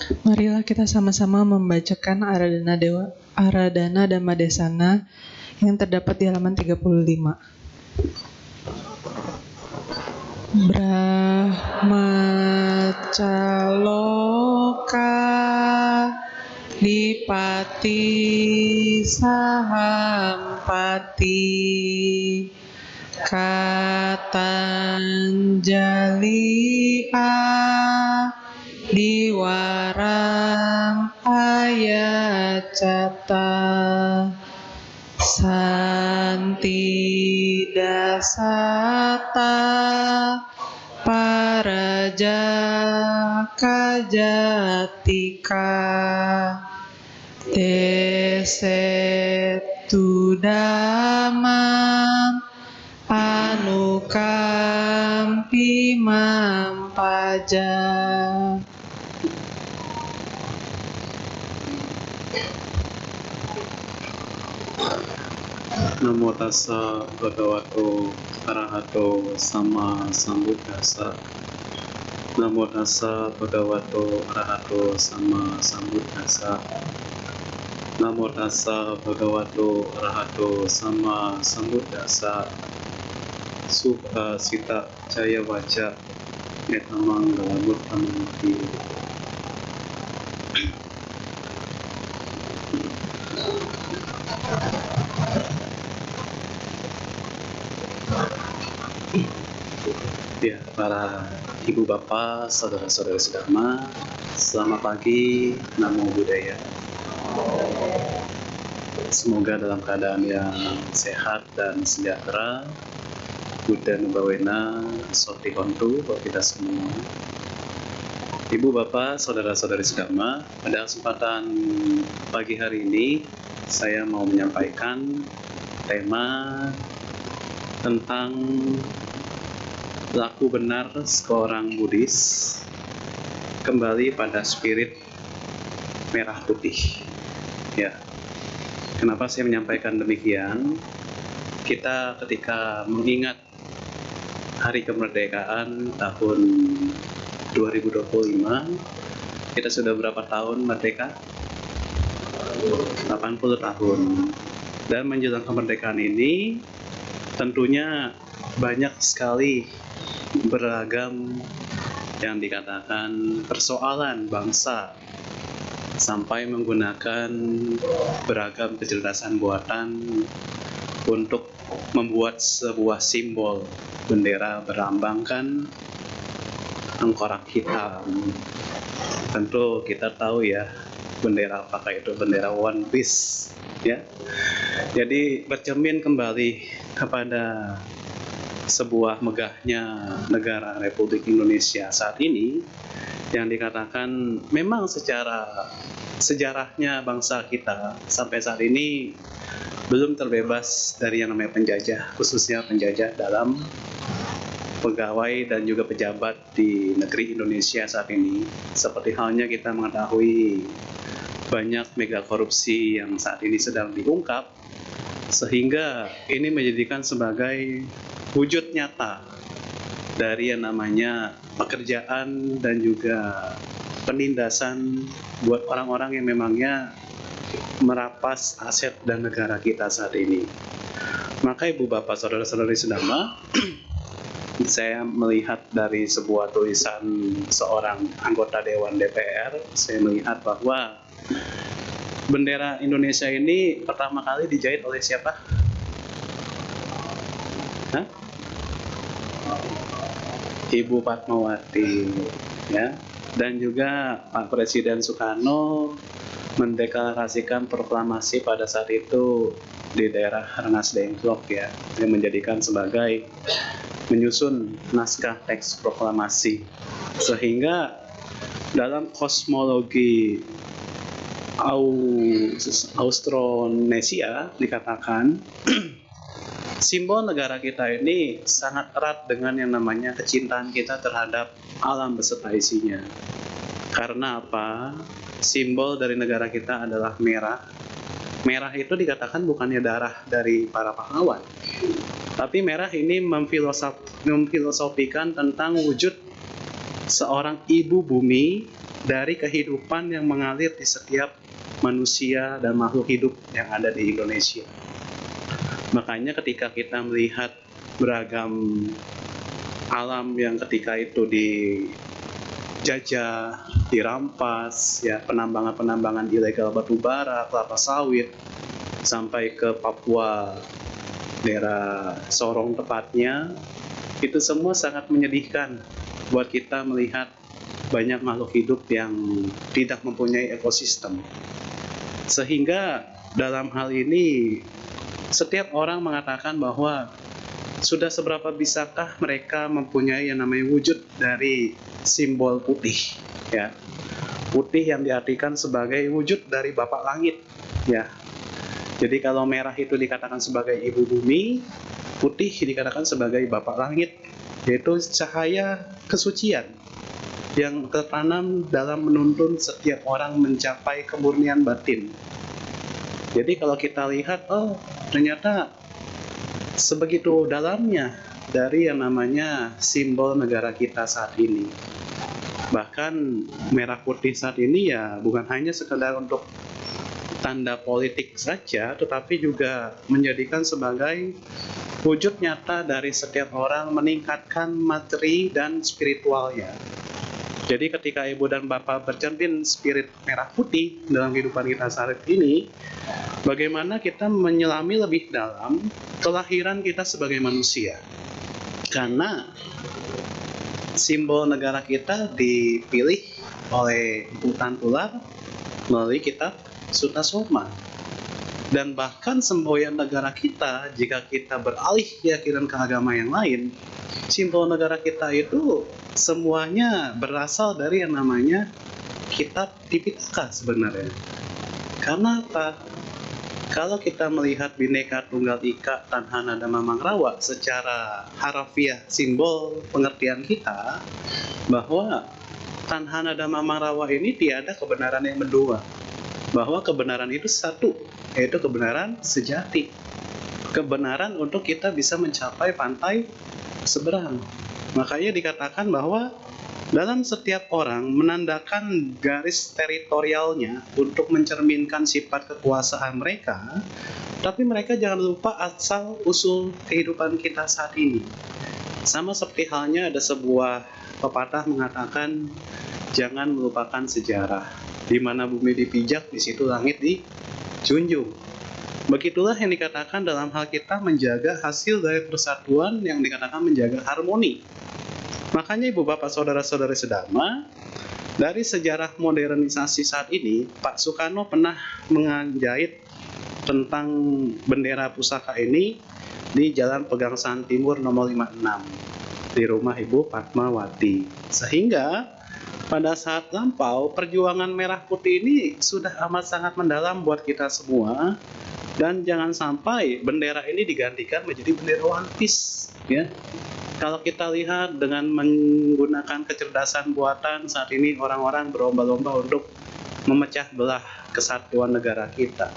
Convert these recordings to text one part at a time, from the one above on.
Marilah kita sama-sama membacakan Aradhana Dhammadesana yang terdapat di halaman 35. Brahmacaloka Dipati Sahampati Katanjali Diwaram Ayacata Santi Dasata Paraja Kajatika Desetu Damam Anukampi Mampaja. Namo tassa bhagavato arahato sama sambuddhassa. Namo tassa bhagavato arahato sama sambuddhassa. Namo tassa bhagavato arahato sama sambuddhassa. Sukha sita jaya waca etamang galamut amati. Ya, para ibu bapak, saudara-saudara sedama, selamat pagi, namo buddhaya. Semoga dalam keadaan yang sehat dan sejahtera, Buddha Nubawena, Soti Hontu buat kita semua. Ibu bapak, saudara-saudari sedama, pada kesempatan pagi hari ini, saya mau menyampaikan tema tentang laku benar seorang Buddhis kembali pada spirit merah putih. Ya, kenapa saya menyampaikan demikian? Kita ketika mengingat hari kemerdekaan tahun 2025, kita sudah berapa tahun merdeka? 80 tahun. Dan menjelang kemerdekaan ini tentunya banyak sekali beragam yang dikatakan persoalan bangsa sampai menggunakan beragam kecerdasan buatan untuk membuat sebuah simbol bendera berlambangkan tengkorak hitam. Tentu kita tahu ya bendera apakah itu, bendera One Piece ya. Jadi bercermin kembali kepada sebuah megahnya negara Republik Indonesia saat ini yang dikatakan memang secara sejarahnya bangsa kita sampai saat ini belum terbebas dari yang namanya penjajah, khususnya penjajah dalam pegawai dan juga pejabat di negeri Indonesia saat ini. Seperti halnya kita mengetahui banyak mega korupsi yang saat ini sedang diungkap, sehingga ini menjadikan sebagai wujud nyata dari yang namanya pekerjaan dan juga penindasan buat orang-orang yang memangnya merampas aset dan negara kita saat ini. Maka ibu bapak saudara-saudari sedama, saya melihat dari sebuah tulisan seorang anggota Dewan DPR, saya melihat bahwa bendera Indonesia ini pertama kali dijahit oleh siapa? Hah? Ibu Fatmawati, ya. Dan juga Pak Presiden Soekarno mendeklarasikan proklamasi pada saat itu di daerah Rengas Dengklok ya, yang menjadikan sebagai menyusun naskah teks proklamasi, sehingga dalam kosmologi Austronesia dikatakan simbol negara kita ini sangat erat dengan yang namanya kecintaan kita terhadap alam beserta isinya. Karena apa? Simbol dari negara kita adalah merah. Merah itu dikatakan bukannya darah dari para pahlawan, tapi merah ini memfilosofikan tentang wujud seorang ibu bumi dari kehidupan yang mengalir di setiap manusia dan makhluk hidup yang ada di Indonesia. Makanya ketika kita melihat beragam alam yang ketika itu dijajah, dirampas, ya, penambangan-penambangan ilegal batu bara, kelapa sawit, sampai ke Papua, daerah Sorong tepatnya, itu semua sangat menyedihkan buat kita melihat banyak makhluk hidup yang tidak mempunyai ekosistem. Sehingga dalam hal ini setiap orang mengatakan bahwa sudah seberapa bisakah mereka mempunyai yang namanya wujud dari simbol putih, ya. Putih yang diartikan sebagai wujud dari Bapak Langit, ya. Jadi kalau merah itu dikatakan sebagai ibu bumi, putih dikatakan sebagai Bapak Langit, yaitu cahaya kesucian yang tertanam dalam menuntun setiap orang mencapai kemurnian batin. Jadi kalau kita lihat, oh ternyata sebegitu dalamnya dari yang namanya simbol negara kita saat ini. Bahkan merah putih saat ini ya bukan hanya sekedar untuk tanda politik saja, tetapi juga menjadikan sebagai wujud nyata dari setiap orang meningkatkan materi dan spiritualnya. Jadi ketika Ibu dan Bapak bercermin spirit merah putih dalam kehidupan kita saat ini, bagaimana kita menyelami lebih dalam kelahiran kita sebagai manusia. Karena simbol negara kita dipilih oleh Hutan Tular melalui kitab Sutta Soma. Dan bahkan semboyan negara kita, jika kita beralih keyakinan ke agama yang lain, simbol negara kita itu semuanya berasal dari yang namanya kitab Tipitaka sebenarnya. Karena apa? Kalau kita melihat Bhinneka Tunggal Ika Tanhana Dhamma Mangrawa secara harafiah simbol pengertian kita, bahwa Tanhana Dhamma Mangrawa ini tiada kebenaran yang mendua, bahwa kebenaran itu satu, yaitu kebenaran sejati, kebenaran untuk kita bisa mencapai pantai seberang. Makanya dikatakan bahwa dalam setiap orang menandakan garis teritorialnya untuk mencerminkan sifat kekuasaan mereka, tapi mereka jangan lupa asal usul kehidupan kita saat ini. Sama seperti halnya ada sebuah pepatah mengatakan, jangan melupakan sejarah. Di mana bumi dipijak, di situ langit dijunjung. Begitulah yang dikatakan dalam hal kita menjaga hasil dari persatuan yang dikatakan menjaga harmoni. Makanya Ibu Bapak Saudara-saudari sedama, dari sejarah modernisasi saat ini, Pak Soekarno pernah menjahit tentang bendera pusaka ini di Jalan Pegangsaan Timur nomor 56 di rumah Ibu Fatmawati. Sehingga pada saat lampau, perjuangan merah putih ini sudah amat sangat mendalam buat kita semua. Dan jangan sampai bendera ini digantikan menjadi bendera One Piece, ya. Kalau kita lihat dengan menggunakan kecerdasan buatan saat ini, orang-orang berlomba-lomba untuk memecah belah kesatuan negara kita,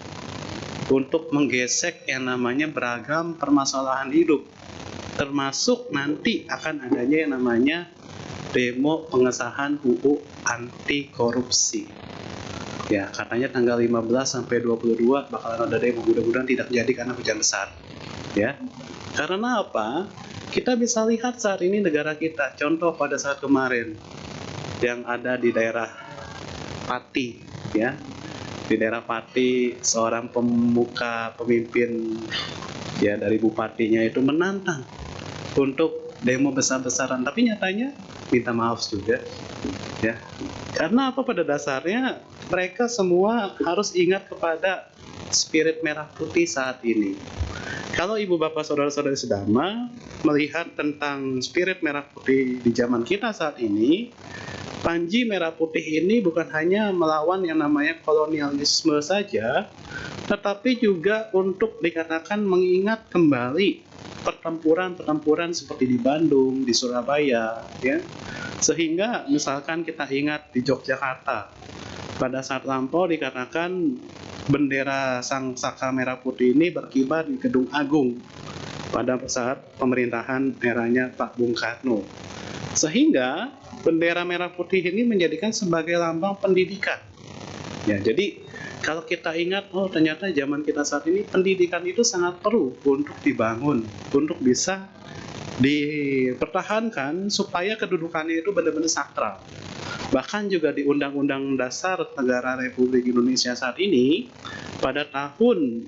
untuk menggesek yang namanya beragam permasalahan hidup, termasuk nanti akan adanya yang namanya demo pengesahan UU anti korupsi. Ya, katanya tanggal 15 sampai 22 bakalan ada demo, mudah-mudahan tidak jadi karena hujan besar. Ya. Karena apa? Kita bisa lihat saat ini negara kita, contoh pada saat kemarin yang ada di daerah Pati, ya. Di daerah Pati, seorang pemuka pemimpin ya dari bupatinya itu menantang untuk demo besar-besaran, tapi nyatanya minta maaf juga, ya. Karena apa? Pada dasarnya mereka semua harus ingat kepada spirit merah putih saat ini. Kalau Ibu Bapak Saudara-saudari sedama melihat tentang spirit merah putih di zaman kita saat ini, Panji Merah Putih ini bukan hanya melawan yang namanya kolonialisme saja, tetapi juga untuk dikatakan mengingat kembali pertempuran-pertempuran seperti di Bandung, di Surabaya, ya. Sehingga misalkan kita ingat di Yogyakarta, pada saat lampau dikatakan bendera Sang Saka Merah Putih ini berkibar di Gedung Agung pada saat pemerintahan eranya Pak Bung Karno. Sehingga bendera merah putih ini menjadikan sebagai lambang pendidikan. Ya, jadi kalau kita ingat, oh ternyata zaman kita saat ini pendidikan itu sangat perlu untuk dibangun, untuk bisa dipertahankan supaya kedudukannya itu benar-benar sakral. Bahkan juga di Undang-Undang Dasar Negara Republik Indonesia saat ini, pada tahun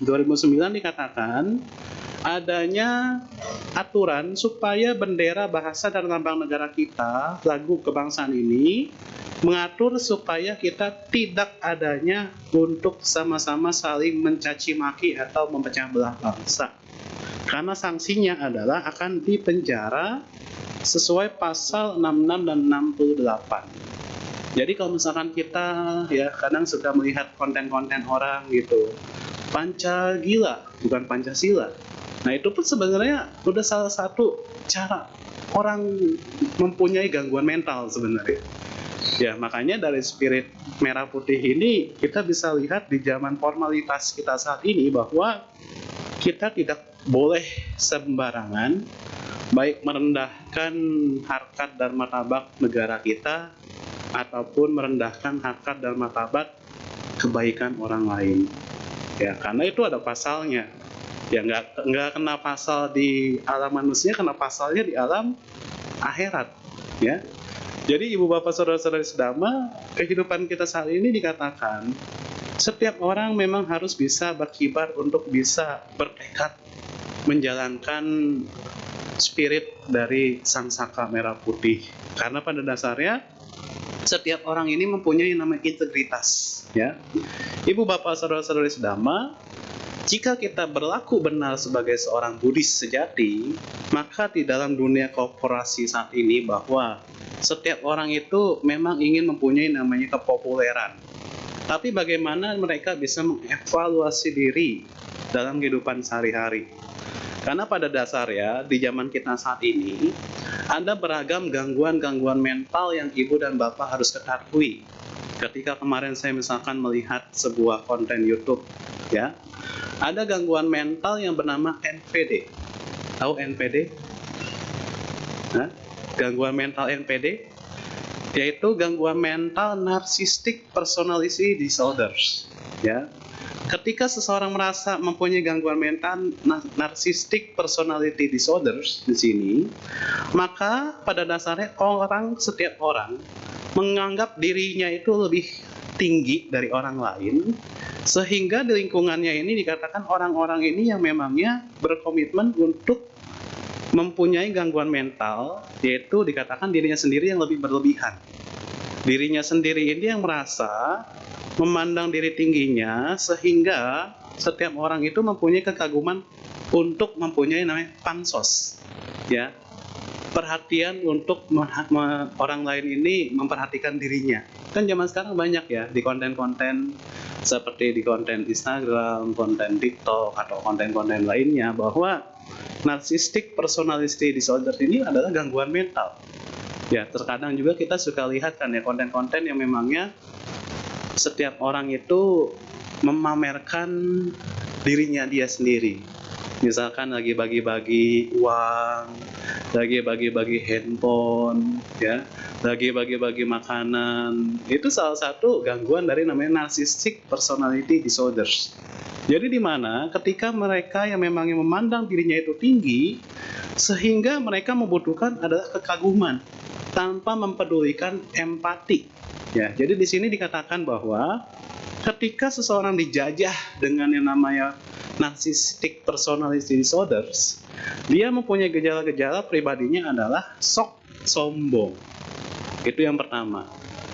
2009 dikatakan adanya aturan supaya bendera, bahasa, dan lambang negara kita, lagu kebangsaan ini, mengatur supaya kita tidak adanya untuk sama-sama saling mencaci maki atau memecah belah bangsa. Karena sanksinya adalah akan dipenjara sesuai pasal 66 dan 68. Jadi kalau misalkan kita ya kadang suka melihat konten-konten orang gitu, Pancagila, bukan Pancasila. Nah itu pun sebenarnya udah salah satu cara orang mempunyai gangguan mental sebenarnya. Ya makanya dari spirit merah putih ini kita bisa lihat di zaman formalitas kita saat ini bahwa kita tidak boleh sembarangan baik merendahkan harkat dan martabat negara kita ataupun merendahkan harkat dan martabat kebaikan orang lain. Ya karena itu ada pasalnya. Ya nggak kena pasal di alam manusia, kena pasalnya di alam akhirat. Ya. Jadi ibu bapak saudara-saudari sedama, kehidupan kita saat ini dikatakan setiap orang memang harus bisa berkibar untuk bisa bertekad menjalankan spirit dari sang saka merah putih. Karena pada dasarnya setiap orang ini mempunyai namanya integritas. Ya, ibu bapak saudara-saudari sedama, jika kita berlaku benar sebagai seorang Buddhis sejati, maka di dalam dunia korporasi saat ini bahwa setiap orang itu memang ingin mempunyai namanya kepopuleran. Tapi bagaimana mereka bisa mengevaluasi diri dalam kehidupan sehari-hari? Karena pada dasarnya di zaman kita saat ini ada beragam gangguan-gangguan mental yang ibu dan bapak harus ketahui. Ketika kemarin saya misalkan melihat sebuah konten YouTube, ya, ada gangguan mental yang bernama NPD. Tahu NPD? Nah, gangguan mental NPD yaitu gangguan mental narcissistic personality disorders. Ya, ketika seseorang merasa mempunyai gangguan mental narcissistic personality disorders di sini, maka pada dasarnya setiap orang menganggap dirinya itu lebih tinggi dari orang lain, sehingga di lingkungannya ini dikatakan orang-orang ini yang memangnya berkomitmen untuk mempunyai gangguan mental, yaitu dikatakan dirinya sendiri yang lebih berlebihan. Dirinya sendiri ini yang merasa memandang diri tingginya, sehingga setiap orang itu mempunyai kekaguman untuk mempunyai namanya pansos, ya, perhatian untuk orang lain ini memperhatikan dirinya. Kan zaman sekarang banyak ya di konten-konten seperti di konten Instagram, konten TikTok, atau konten-konten lainnya bahwa narcissistic personality disorder ini adalah gangguan mental. Ya, terkadang juga kita suka lihat kan ya konten-konten yang memangnya setiap orang itu memamerkan dirinya dia sendiri. Misalkan lagi bagi-bagi uang, lagi bagi-bagi handphone, ya, lagi bagi-bagi makanan. Itu salah satu gangguan dari namanya narcissistic personality disorders. Jadi di mana ketika mereka yang memang memandang dirinya itu tinggi, sehingga mereka membutuhkan adalah kekaguman tanpa mempedulikan empati. Ya, jadi di sini dikatakan bahwa ketika seseorang dijajah dengan yang namanya narcissistic personality disorders, dia mempunyai gejala-gejala pribadinya adalah sok sombong. Itu yang pertama.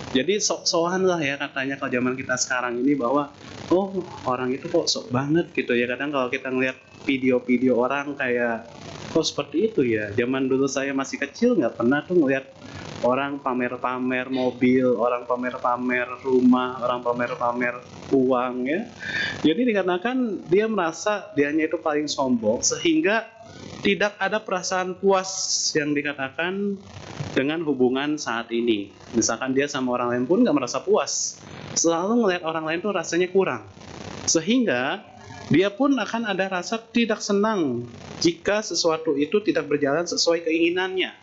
Jadi sok-sokan lah ya katanya kalau zaman kita sekarang ini bahwa oh orang itu kok sok banget gitu ya. Kadang kalau kita ngeliat video-video orang kayak kok seperti itu ya. Zaman dulu saya masih kecil nggak pernah tuh ngeliat orang pamer-pamer mobil, orang pamer-pamer rumah, orang pamer-pamer uang ya. Jadi dikatakan dia merasa dianya itu paling sombong sehingga tidak ada perasaan puas yang dikatakan dengan hubungan saat ini. Misalkan dia sama orang lain pun nggak merasa puas. Selalu ngelihat orang lain tuh rasanya kurang. Sehingga dia pun akan ada rasa tidak senang jika sesuatu itu tidak berjalan sesuai keinginannya.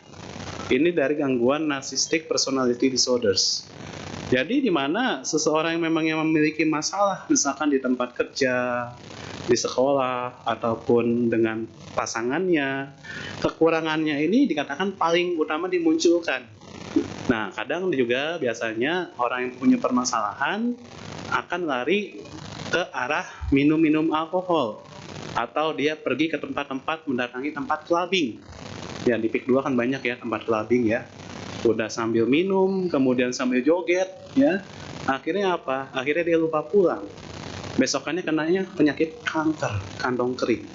Ini dari gangguan narcissistic personality disorders. Jadi di mana seseorang yang memang memiliki masalah, misalkan di tempat kerja, di sekolah, ataupun dengan pasangannya, kekurangannya ini dikatakan paling utama dimunculkan. Nah, kadang juga biasanya orang yang punya permasalahan akan lari ke arah minum-minum alkohol, atau dia pergi ke tempat-tempat mendatangi tempat clubbing. Ya, di PIK 2 kan banyak ya tempat clubbing ya. Udah sambil minum, kemudian sambil joget ya. Akhirnya apa? Akhirnya dia lupa pulang. Besokannya kenanya penyakit kanker kantong kering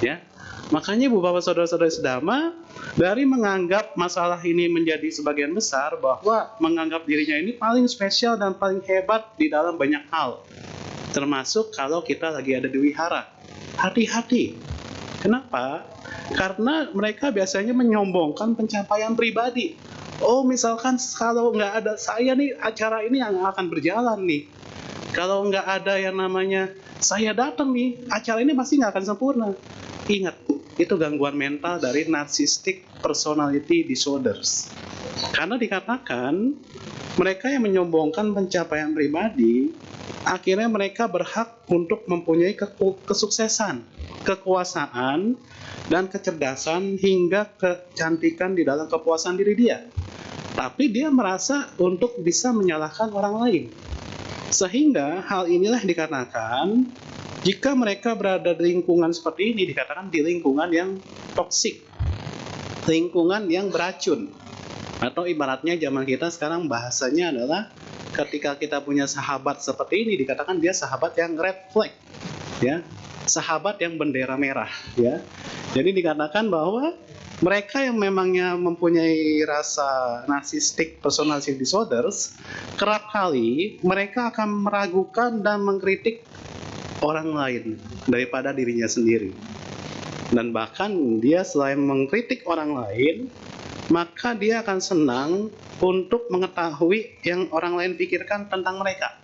ya. Makanya Ibu Bapak Saudara-saudara sedama, dari menganggap masalah ini menjadi sebagian besar, bahwa menganggap dirinya ini paling spesial dan paling hebat di dalam banyak hal. Termasuk kalau kita lagi ada di wihara. Hati-hati. Kenapa? Karena mereka biasanya menyombongkan pencapaian pribadi. Oh, misalkan kalau nggak ada saya nih, acara ini yang akan berjalan nih. Kalau nggak ada yang namanya saya datang nih, acara ini pasti nggak akan sempurna. Ingat, itu gangguan mental dari narcissistic personality disorders. Karena dikatakan mereka yang menyombongkan pencapaian pribadi, akhirnya mereka berhak untuk mempunyai kesuksesan, kekuasaan, dan kecerdasan hingga kecantikan di dalam kepuasan diri dia. Tapi dia merasa untuk bisa menyalahkan orang lain. Sehingga hal inilah dikatakan, jika mereka berada di lingkungan seperti ini, dikatakan di lingkungan yang toksik, lingkungan yang beracun. Atau ibaratnya zaman kita sekarang bahasanya adalah ketika kita punya sahabat seperti ini, dikatakan dia sahabat yang red flag, ya, sahabat yang bendera merah, ya. Jadi dikatakan bahwa mereka yang memangnya mempunyai rasa narcissistic personality disorders, kerap kali mereka akan meragukan dan mengkritik orang lain daripada dirinya sendiri. Dan bahkan dia selain mengkritik orang lain, maka dia akan senang untuk mengetahui yang orang lain pikirkan tentang mereka.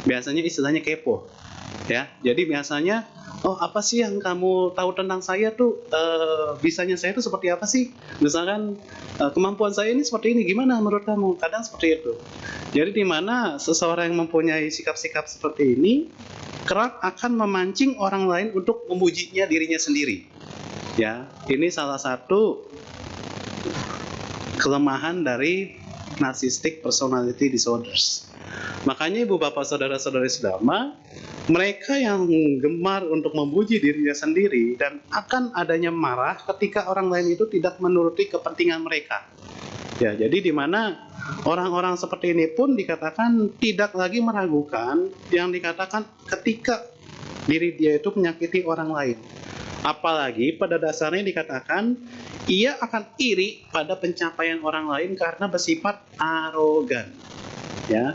Biasanya istilahnya kepo, ya. Jadi biasanya, oh apa sih yang kamu tahu tentang saya tuh? Bisanya saya tuh seperti apa sih? Misalkan kemampuan saya ini seperti ini, gimana menurut kamu? Kadang seperti itu. Jadi di mana seseorang yang mempunyai sikap-sikap seperti ini kerap akan memancing orang lain untuk memujinya dirinya sendiri. Ya, ini salah satu kelemahan dari narcissistic personality disorders. Makanya Ibu Bapak Saudara-saudari sedama, mereka yang gemar untuk memuji dirinya sendiri dan akan adanya marah ketika orang lain itu tidak menuruti kepentingan mereka. Ya, jadi di mana orang-orang seperti ini pun dikatakan tidak lagi meragukan yang dikatakan ketika diri dia itu menyakiti orang lain. Apalagi pada dasarnya dikatakan ia akan iri pada pencapaian orang lain karena bersifat arogan. Ya.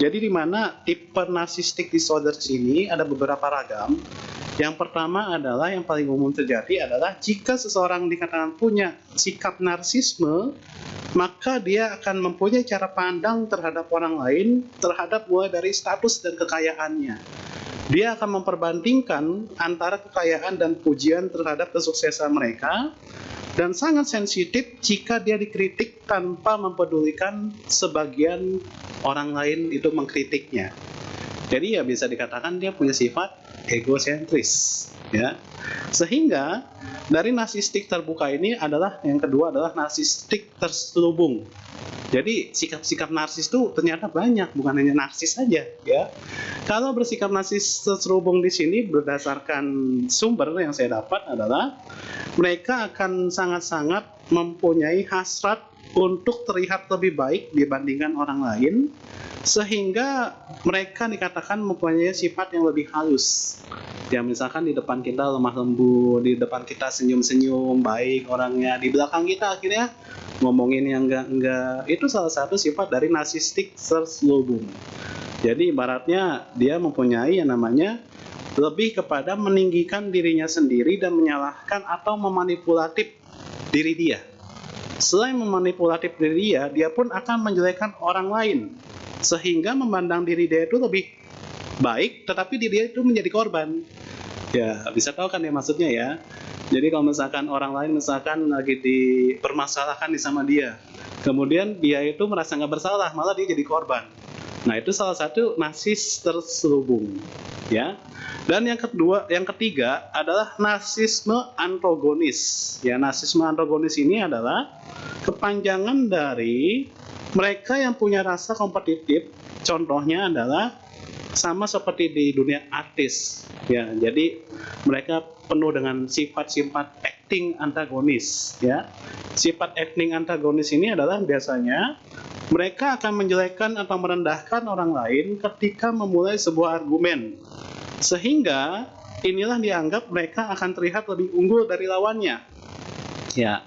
Jadi di mana tipe narcissistic disorders ini ada beberapa ragam. Yang pertama adalah yang paling umum terjadi adalah jika seseorang dikatakan punya sikap narsisme, maka dia akan mempunyai cara pandang terhadap orang lain, terhadap mulai dari status dan kekayaannya. Dia akan memperbandingkan antara kekayaan dan pujian terhadap kesuksesan mereka, dan sangat sensitif jika dia dikritik tanpa mempedulikan sebagian orang lain itu mengkritiknya. Jadi ya bisa dikatakan dia punya sifat egosentris, ya. Sehingga dari narsistik terbuka ini adalah yang kedua adalah narsistik terselubung. Jadi sikap-sikap narsis itu ternyata banyak, bukan hanya narsis saja, ya. Kalau bersikap narsis terselubung di sini berdasarkan sumber yang saya dapat adalah mereka akan sangat-sangat mempunyai hasrat untuk terlihat lebih baik dibandingkan orang lain, sehingga mereka dikatakan mempunyai sifat yang lebih halus. Ya misalkan di depan kita lemah lembut, di depan kita senyum-senyum, baik orangnya, di belakang kita akhirnya ngomongin yang enggak. Itu salah satu sifat dari narsistik terselubung. Jadi ibaratnya dia mempunyai yang namanya lebih kepada meninggikan dirinya sendiri dan menyalahkan atau memanipulatif diri dia. Selain memanipulatif diri dia, dia pun akan menjelekkan orang lain, sehingga memandang diri dia itu lebih baik, tetapi diri dia itu menjadi korban. Ya, bisa tahu kan ya maksudnya ya. Jadi kalau misalkan orang lain misalkan lagi dipermasalahkan sama dia, kemudian dia itu merasa nggak bersalah, malah dia jadi korban. Nah, itu salah satu narsis terselubung, ya. Dan yang ketiga adalah narsisme antagonis. Ya, narsisme antagonis ini adalah kepanjangan dari mereka yang punya rasa kompetitif. Contohnya adalah sama seperti di dunia artis, ya. Jadi mereka penuh dengan sifat-sifat acting antagonis, ya. Sifat acting antagonis ini adalah biasanya mereka akan menjelekkan atau merendahkan orang lain ketika memulai sebuah argumen, sehingga inilah dianggap mereka akan terlihat lebih unggul dari lawannya, ya.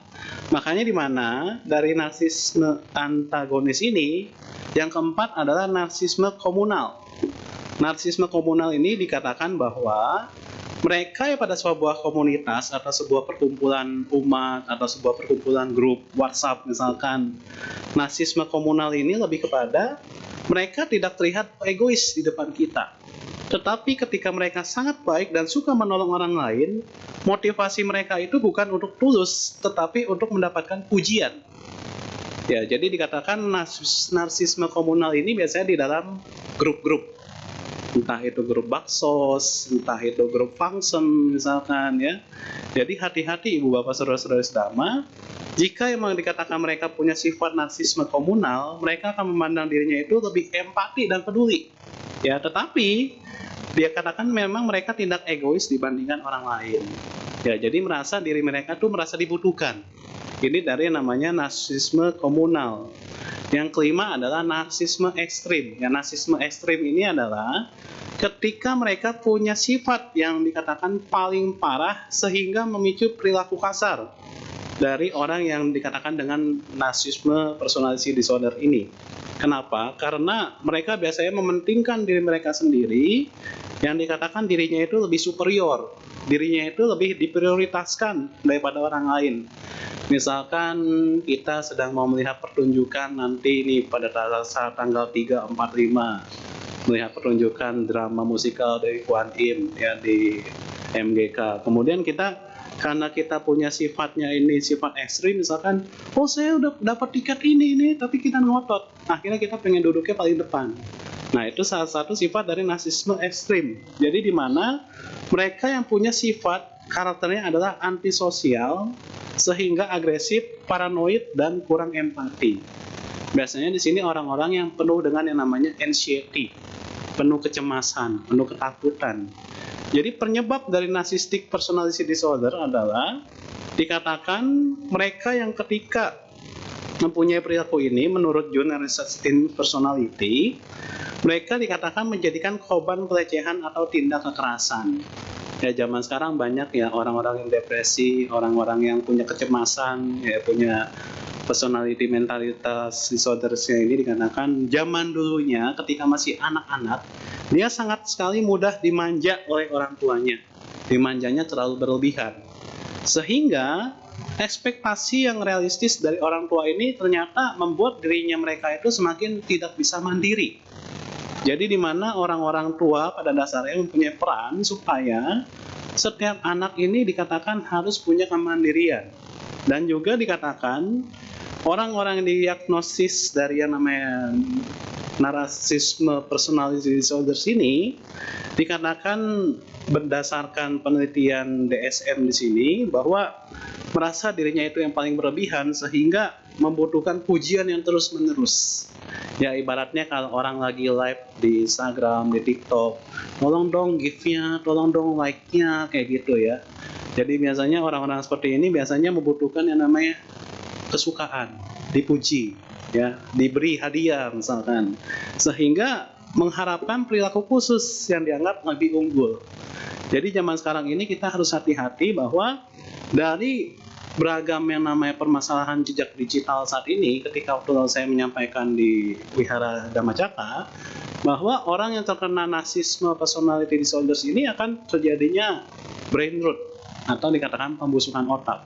Makanya di mana dari narsisme antagonis ini, yang keempat adalah narsisme komunal. Narsisme komunal ini dikatakan bahwa mereka yang pada sebuah komunitas atau sebuah perkumpulan umat atau sebuah perkumpulan grup WhatsApp misalkan, narsisme komunal ini lebih kepada mereka tidak terlihat egois di depan kita. Tetapi ketika mereka sangat baik dan suka menolong orang lain, motivasi mereka itu bukan untuk tulus, tetapi untuk mendapatkan pujian. Ya, jadi dikatakan narsisme komunal ini biasanya di dalam grup-grup. Entah itu grup baksos, entah itu grup function misalkan, ya. Jadi hati-hati ibu bapak saudara-saudara sedama, jika memang dikatakan mereka punya sifat narsisme komunal, mereka akan memandang dirinya itu lebih empati dan peduli. Ya, tetapi dia katakan memang mereka tidak egois dibandingkan orang lain. Ya, jadi merasa diri mereka tuh merasa dibutuhkan. Ini dari namanya narsisme komunal. Yang kelima adalah narsisme ekstrim. Ya, narsisme ekstrim ini adalah ketika mereka punya sifat yang dikatakan paling parah sehingga memicu perilaku kasar dari orang yang dikatakan dengan narsisme personality disorder ini. Kenapa? Karena mereka biasanya mementingkan diri mereka sendiri, yang dikatakan dirinya itu lebih superior, dirinya itu lebih diprioritaskan daripada orang lain. Misalkan kita sedang mau melihat pertunjukan nanti nih pada saat tanggal 3, 4, 5, melihat pertunjukan drama musikal dari Kwan Im, ya, di MGK. Kemudian kita, karena kita punya sifatnya ini sifat ekstrim, misalkan, oh saya udah dapat tiket ini, tapi kita ngotot, akhirnya kita pengen duduknya paling depan. Nah, itu salah satu sifat dari narsisme ekstrim. Jadi di mana mereka yang punya sifat karakternya adalah antisosial, sehingga agresif, paranoid, dan kurang empati. Biasanya di sini orang-orang yang penuh dengan yang namanya anxiety, penuh kecemasan, penuh ketakutan. Jadi penyebab dari narcissistic personality disorder adalah dikatakan mereka yang ketika mempunyai perilaku ini, menurut Journal Research in Personality, mereka dikatakan menjadikan korban pelecehan atau tindak kekerasan. Ya, zaman sekarang banyak ya orang-orang yang depresi, orang-orang yang punya kecemasan, ya punya personality mentalitas disordersnya ini dikatakan zaman dulunya ketika masih anak-anak, dia sangat sekali mudah dimanja oleh orang tuanya. Dimanjanya terlalu berlebihan. Sehingga ekspektasi yang realistis dari orang tua ini ternyata membuat dirinya mereka itu semakin tidak bisa mandiri. Jadi di mana orang-orang tua pada dasarnya mempunyai peran supaya setiap anak ini dikatakan harus punya kemandirian. Dan juga dikatakan orang-orang yang didiagnosis dari yang namanya narsisme personality disorders ini dikatakan berdasarkan penelitian DSM di sini bahwa merasa dirinya itu yang paling berlebihan sehingga membutuhkan pujian yang terus-menerus. Ya, ibaratnya kalau orang lagi live di Instagram, di TikTok, tolong dong give-nya, tolong dong like-nya, kayak gitu ya. Jadi biasanya orang-orang seperti ini biasanya membutuhkan yang namanya kesukaan, dipuji, ya, diberi hadiah misalkan, sehingga mengharapkan perilaku khusus yang dianggap lebih unggul. Jadi zaman sekarang ini kita harus hati-hati bahwa dari beragam yang namanya permasalahan jejak digital saat ini, ketika waktu lalu saya menyampaikan di Wihara Dhammacakka bahwa orang yang terkena narsisme personality disorders ini akan terjadinya brain rot atau dikatakan pembusukan otak,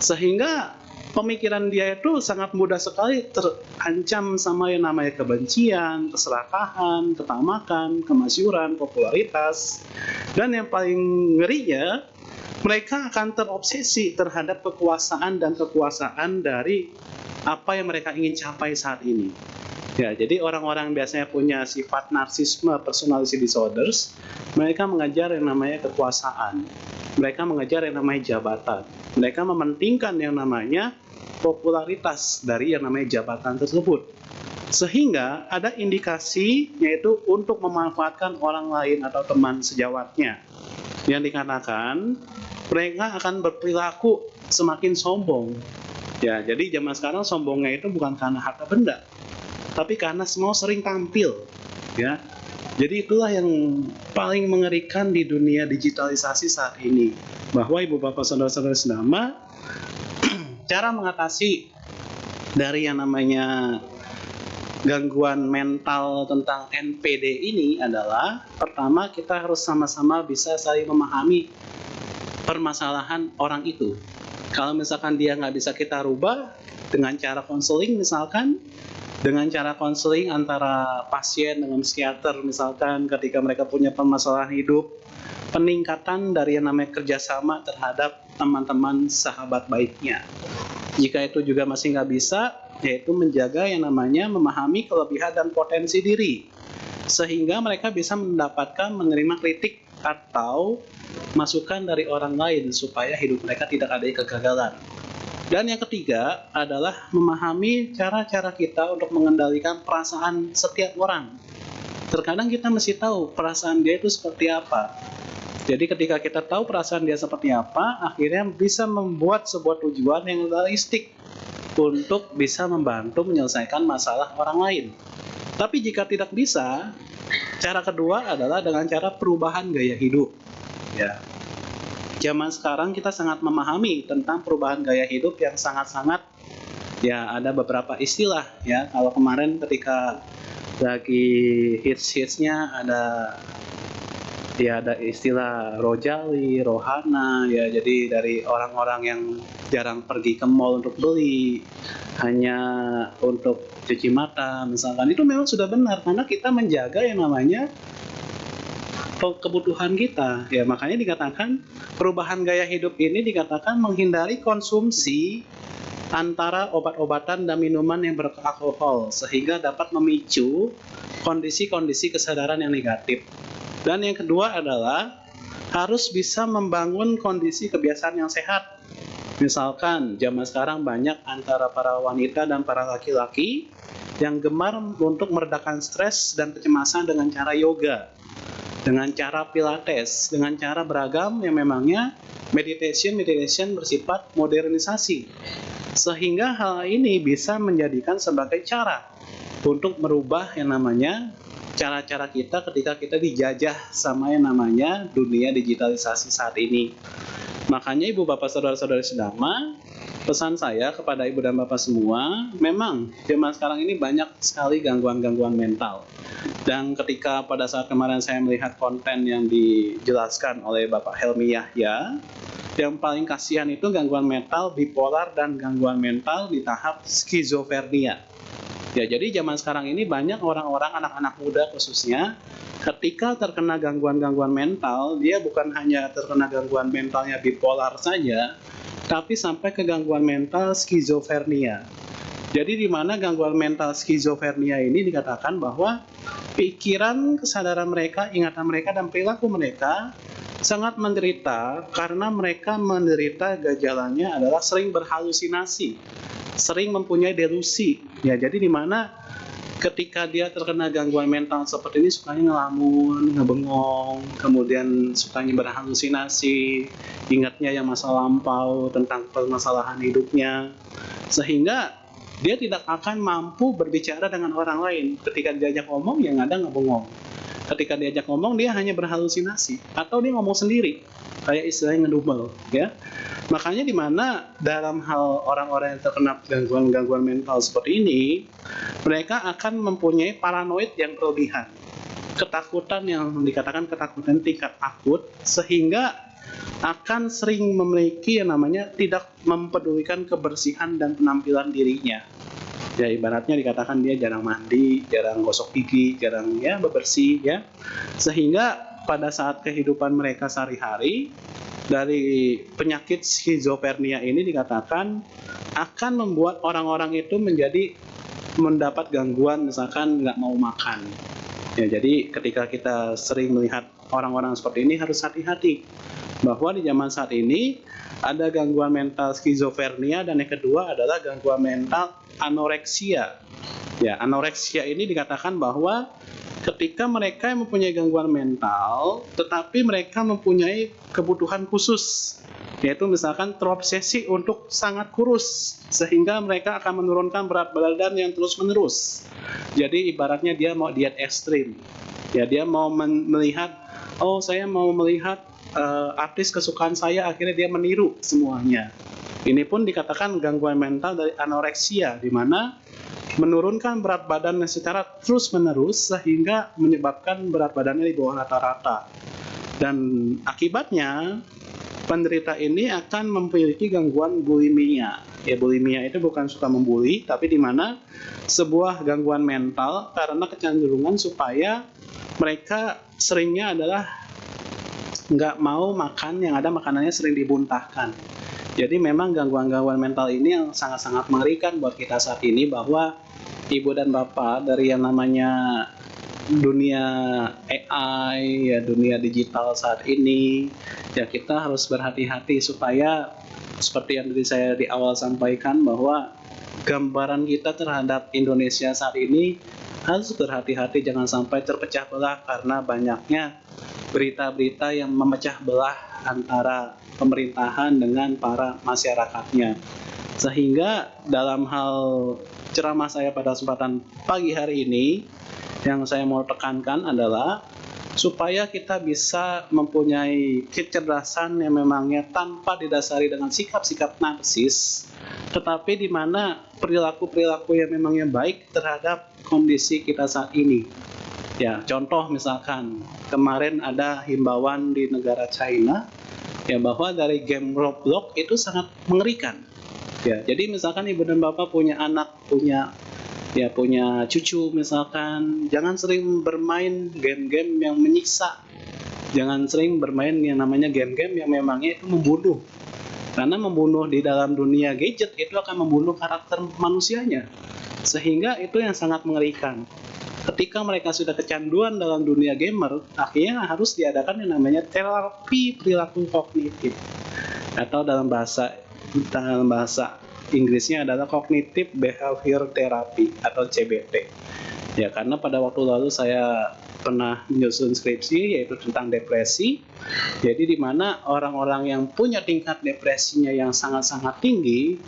sehingga pemikiran dia itu sangat mudah sekali terancam sama yang namanya kebencian, keserakahan, ketamakan, kemasyuran, popularitas, dan yang paling ngerinya mereka akan terobsesi terhadap kekuasaan dan kekuasaan dari apa yang mereka ingin capai saat ini. Ya, jadi orang-orang yang biasanya punya sifat narsisme, personality disorders, mereka mengejar yang namanya kekuasaan. Mereka mengejar yang namanya jabatan. Mereka mementingkan yang namanya popularitas dari yang namanya jabatan tersebut. Sehingga ada indikasi yaitu untuk memanfaatkan orang lain atau teman sejawatnya. Yang dikatakan mereka akan berperilaku semakin sombong. Ya, jadi zaman sekarang sombongnya itu bukan karena harta benda, tapi karena semua sering tampil, ya. Jadi itulah yang paling mengerikan di dunia digitalisasi saat ini, bahwa ibu bapak saudara-saudara sedama, cara mengatasi dari yang namanya gangguan mental tentang NPD ini adalah, pertama kita harus sama-sama bisa saling memahami permasalahan orang itu. Kalau misalkan dia nggak bisa kita rubah dengan cara konseling, misalkan dengan cara konseling antara pasien dengan psikiater, misalkan ketika mereka punya permasalahan hidup, peningkatan dari yang namanya kerjasama terhadap teman-teman sahabat baiknya. Jika itu juga masih nggak bisa, yaitu menjaga yang namanya memahami kelebihan dan potensi diri, sehingga mereka bisa mendapatkan menerima kritik atau masukan dari orang lain supaya hidup mereka tidak ada kegagalan. Dan yang ketiga adalah memahami cara-cara kita untuk mengendalikan perasaan setiap orang. Terkadang kita mesti tahu perasaan dia itu seperti apa. Jadi ketika kita tahu perasaan dia seperti apa, akhirnya bisa membuat sebuah tujuan yang realistik untuk bisa membantu menyelesaikan masalah orang lain. Tapi jika tidak bisa, cara kedua adalah dengan cara perubahan gaya hidup. Ya. Zaman sekarang kita sangat memahami tentang perubahan gaya hidup yang sangat-sangat, ya, ada beberapa istilah, ya. Kalau kemarin ketika lagi hits-hitsnya ada istilah rojali, rohana, ya. Jadi dari orang-orang yang jarang pergi ke mall untuk beli, hanya untuk cuci mata misalkan, itu memang sudah benar karena kita menjaga yang namanya kebutuhan kita, ya. Makanya dikatakan perubahan gaya hidup ini dikatakan menghindari konsumsi antara obat-obatan dan minuman yang beralkohol, sehingga dapat memicu kondisi-kondisi kesadaran yang negatif. Dan yang kedua adalah harus bisa membangun kondisi kebiasaan yang sehat. Misalkan zaman sekarang banyak antara para wanita dan para laki-laki yang gemar untuk meredakan stres dan kecemasan dengan cara yoga, dengan cara pilates, dengan cara beragam yang memangnya meditation bersifat modernisasi. Sehingga hal ini bisa menjadikan sebagai cara untuk merubah yang namanya cara-cara kita ketika kita dijajah sama yang namanya dunia digitalisasi saat ini. Makanya ibu bapak saudara-saudari sedama, pesan saya kepada ibu dan bapak semua, memang zaman sekarang ini banyak sekali gangguan-gangguan mental. Dan ketika pada saat kemarin saya melihat konten yang dijelaskan oleh Bapak Helmi Yahya, yang paling kasihan itu gangguan mental bipolar dan gangguan mental di tahap skizofrenia. Ya, jadi zaman sekarang ini banyak orang-orang, anak-anak muda khususnya, ketika terkena gangguan-gangguan mental, dia bukan hanya terkena gangguan mentalnya bipolar saja, tapi sampai ke gangguan mental skizofrenia. Jadi di mana gangguan mental skizofrenia ini dikatakan bahwa pikiran, kesadaran mereka, ingatan mereka, dan perilaku mereka sangat menderita karena mereka menderita gejalanya adalah sering berhalusinasi, sering mempunyai delusi. Ya, jadi di mana ketika dia terkena gangguan mental seperti ini sukanya ngelamun, ngebengong, kemudian sukanya berhalusinasi, ingatnya yang masa lampau tentang permasalahan hidupnya, sehingga dia tidak akan mampu berbicara dengan orang lain. Ketika diajak ngomong, yang ada ngebengong. Ketika diajak ngomong, dia hanya berhalusinasi atau dia ngomong sendiri, kayak istilahnya ngedumel, ya. Makanya di mana dalam hal orang-orang yang terkena gangguan-gangguan mental seperti ini, mereka akan mempunyai paranoid yang berlebihan, ketakutan yang dikatakan ketakutan tingkat akut, sehingga akan sering memiliki yang namanya tidak mempedulikan kebersihan dan penampilan dirinya. Ya, ibaratnya dikatakan dia jarang mandi, jarang gosok gigi, jarang bebersih, ya. Sehingga pada saat kehidupan mereka sehari-hari, dari penyakit skizofrenia ini dikatakan akan membuat orang-orang itu menjadi mendapat gangguan, misalkan nggak mau makan. Ya, jadi ketika kita sering melihat orang-orang seperti ini harus hati-hati bahwa di zaman saat ini ada gangguan mental skizofrenia, dan yang kedua adalah gangguan mental anoreksia. Ya, anoreksia ini dikatakan bahwa ketika mereka mempunyai gangguan mental, tetapi mereka mempunyai kebutuhan khusus, yaitu misalkan terobsesi untuk sangat kurus, sehingga mereka akan menurunkan berat badan yang terus-menerus. Jadi ibaratnya dia mau diet ekstrim. Ya, dia mau melihat, oh saya mau melihat artis kesukaan saya, akhirnya dia meniru semuanya. Ini pun dikatakan gangguan mental dari anoreksia, di mana menurunkan berat badannya secara terus-menerus sehingga menyebabkan berat badannya di bawah rata-rata. Dan akibatnya penderita ini akan memiliki gangguan bulimia. Ya, bulimia itu bukan suka membuli, tapi di mana sebuah gangguan mental karena kecenderungan supaya mereka seringnya adalah nggak mau makan yang ada makanannya sering dibuntahkan. Jadi memang gangguan-gangguan mental ini yang sangat-sangat mengerikan buat kita saat ini, bahwa ibu dan bapak dari yang namanya dunia AI, ya dunia digital saat ini, ya kita harus berhati-hati supaya seperti yang tadi saya di awal sampaikan, bahwa gambaran kita terhadap Indonesia saat ini harus berhati-hati, jangan sampai terpecah belah karena banyaknya berita-berita yang memecah belah antara pemerintahan dengan para masyarakatnya. Sehingga dalam hal ceramah saya pada kesempatan pagi hari ini, yang saya mau tekankan adalah supaya kita bisa mempunyai kecerdasan yang memangnya tanpa didasari dengan sikap-sikap narsis, tetapi di mana perilaku-perilaku yang memangnya baik terhadap kondisi kita saat ini. Ya, contoh misalkan kemarin ada himbauan di negara China, ya bahwa dari game Roblox itu sangat mengerikan. Ya, jadi misalkan ibu dan bapak punya anak, punya cucu misalkan, jangan sering bermain game-game yang menyiksa. Jangan sering bermain yang namanya game-game yang memangnya itu membunuh. Karena membunuh di dalam dunia gadget itu akan membunuh karakter manusianya. Sehingga itu yang sangat mengerikan. Ketika mereka sudah kecanduan dalam dunia gamer, akhirnya harus diadakan yang namanya terapi perilaku kognitif, atau dalam bahasa Inggrisnya adalah Cognitive Behavior Therapy atau CBT. Ya, karena pada waktu lalu saya pernah menyusun skripsi yaitu tentang depresi. Jadi di mana orang-orang yang punya tingkat depresinya yang sangat-sangat tinggi,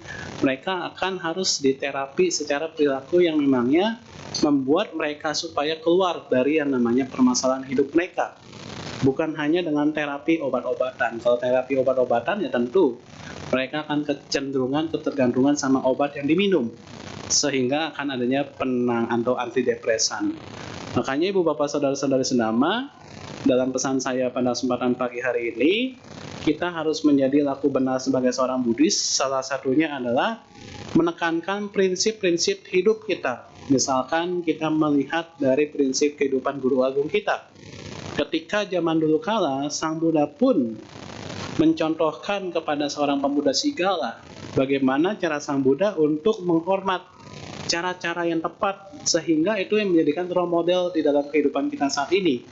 mereka akan harus diterapi secara perilaku yang memangnya membuat mereka supaya keluar dari yang namanya permasalahan hidup mereka. Bukan hanya dengan terapi obat-obatan. Kalau terapi obat-obatan ya tentu mereka akan kecenderungan ketergantungan sama obat yang diminum, sehingga akan adanya penenang atau antidepresan. Makanya ibu bapak saudara-saudari senama, dalam pesan saya pada kesempatan pagi hari ini, kita harus menjadi laku benar sebagai seorang Buddhis. Salah satunya adalah menekankan prinsip-prinsip hidup kita. Misalkan kita melihat dari prinsip kehidupan guru agung kita. Ketika zaman dulu kala, Sang Buddha pun mencontohkan kepada seorang pemuda Sigala bagaimana cara Sang Buddha untuk menghormat cara-cara yang tepat, sehingga itu yang menjadikan role model di dalam kehidupan kita saat ini.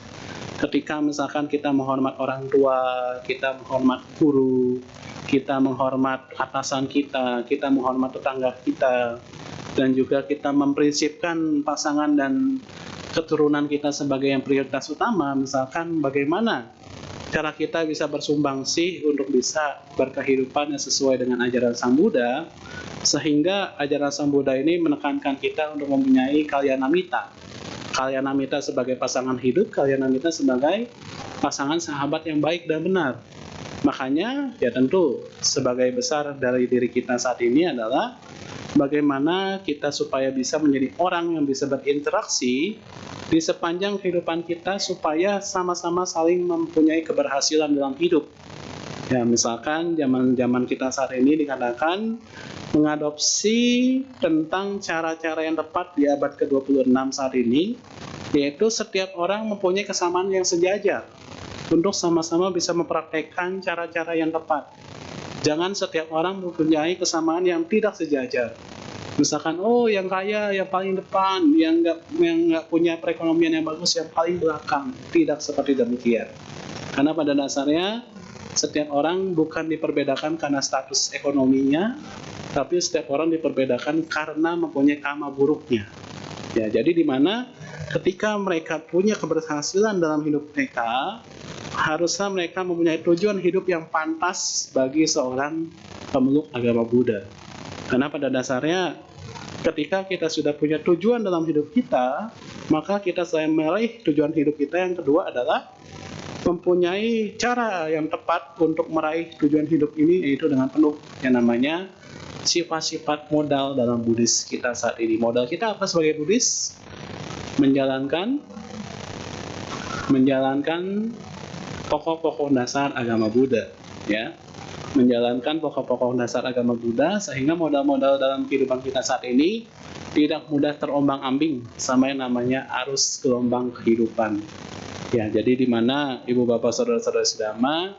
Ketika misalkan kita menghormat orang tua, kita menghormat guru, kita menghormat atasan kita, kita menghormat tetangga kita, dan juga kita memprinsipkan pasangan dan keturunan kita sebagai yang prioritas utama. Misalkan bagaimana cara kita bisa bersumbangsi untuk bisa berkehidupan yang sesuai dengan ajaran Sang Buddha, sehingga ajaran Sang Buddha ini menekankan kita untuk mempunyai kalyanamita. Kalyanamita sebagai pasangan hidup, kalyanamita sebagai pasangan sahabat yang baik dan benar. Makanya ya tentu sebagai besar dari diri kita saat ini adalah bagaimana kita supaya bisa menjadi orang yang bisa berinteraksi di sepanjang kehidupan kita, supaya sama-sama saling mempunyai keberhasilan dalam hidup. Ya, misalkan zaman kita saat ini dikatakan mengadopsi tentang cara-cara yang tepat di abad ke-26 saat ini, yaitu setiap orang mempunyai kesamaan yang sejajar. untuk sama-sama bisa mempraktekkan cara-cara yang tepat. Jangan setiap orang mempunyai kesamaan yang tidak sejajar. Misalkan, oh yang kaya yang paling depan, yang nggak punya perekonomian yang bagus yang paling belakang. Tidak seperti demikian. Karena pada dasarnya setiap orang bukan diperbedakan karena status ekonominya, tapi setiap orang diperbedakan karena mempunyai karma buruknya. Ya, jadi di mana ketika mereka punya keberhasilan dalam hidup mereka, harusnya mereka mempunyai tujuan hidup yang pantas bagi seorang pemeluk agama Buddha. Karena pada dasarnya ketika kita sudah punya tujuan dalam hidup kita, maka kita selain meraih tujuan hidup kita, yang kedua adalah mempunyai cara yang tepat untuk meraih tujuan hidup ini, yaitu dengan penuh yang namanya sifat-sifat modal dalam Buddhis kita saat ini. Modal kita apa sebagai Buddhis? Menjalankan pokok-pokok dasar agama Buddha, ya. Menjalankan pokok-pokok dasar agama Buddha, sehingga modal-modal dalam kehidupan kita saat ini tidak mudah terombang-ambing sama yang namanya arus gelombang kehidupan. Ya, jadi di mana Ibu Bapak Saudara-saudara sedama,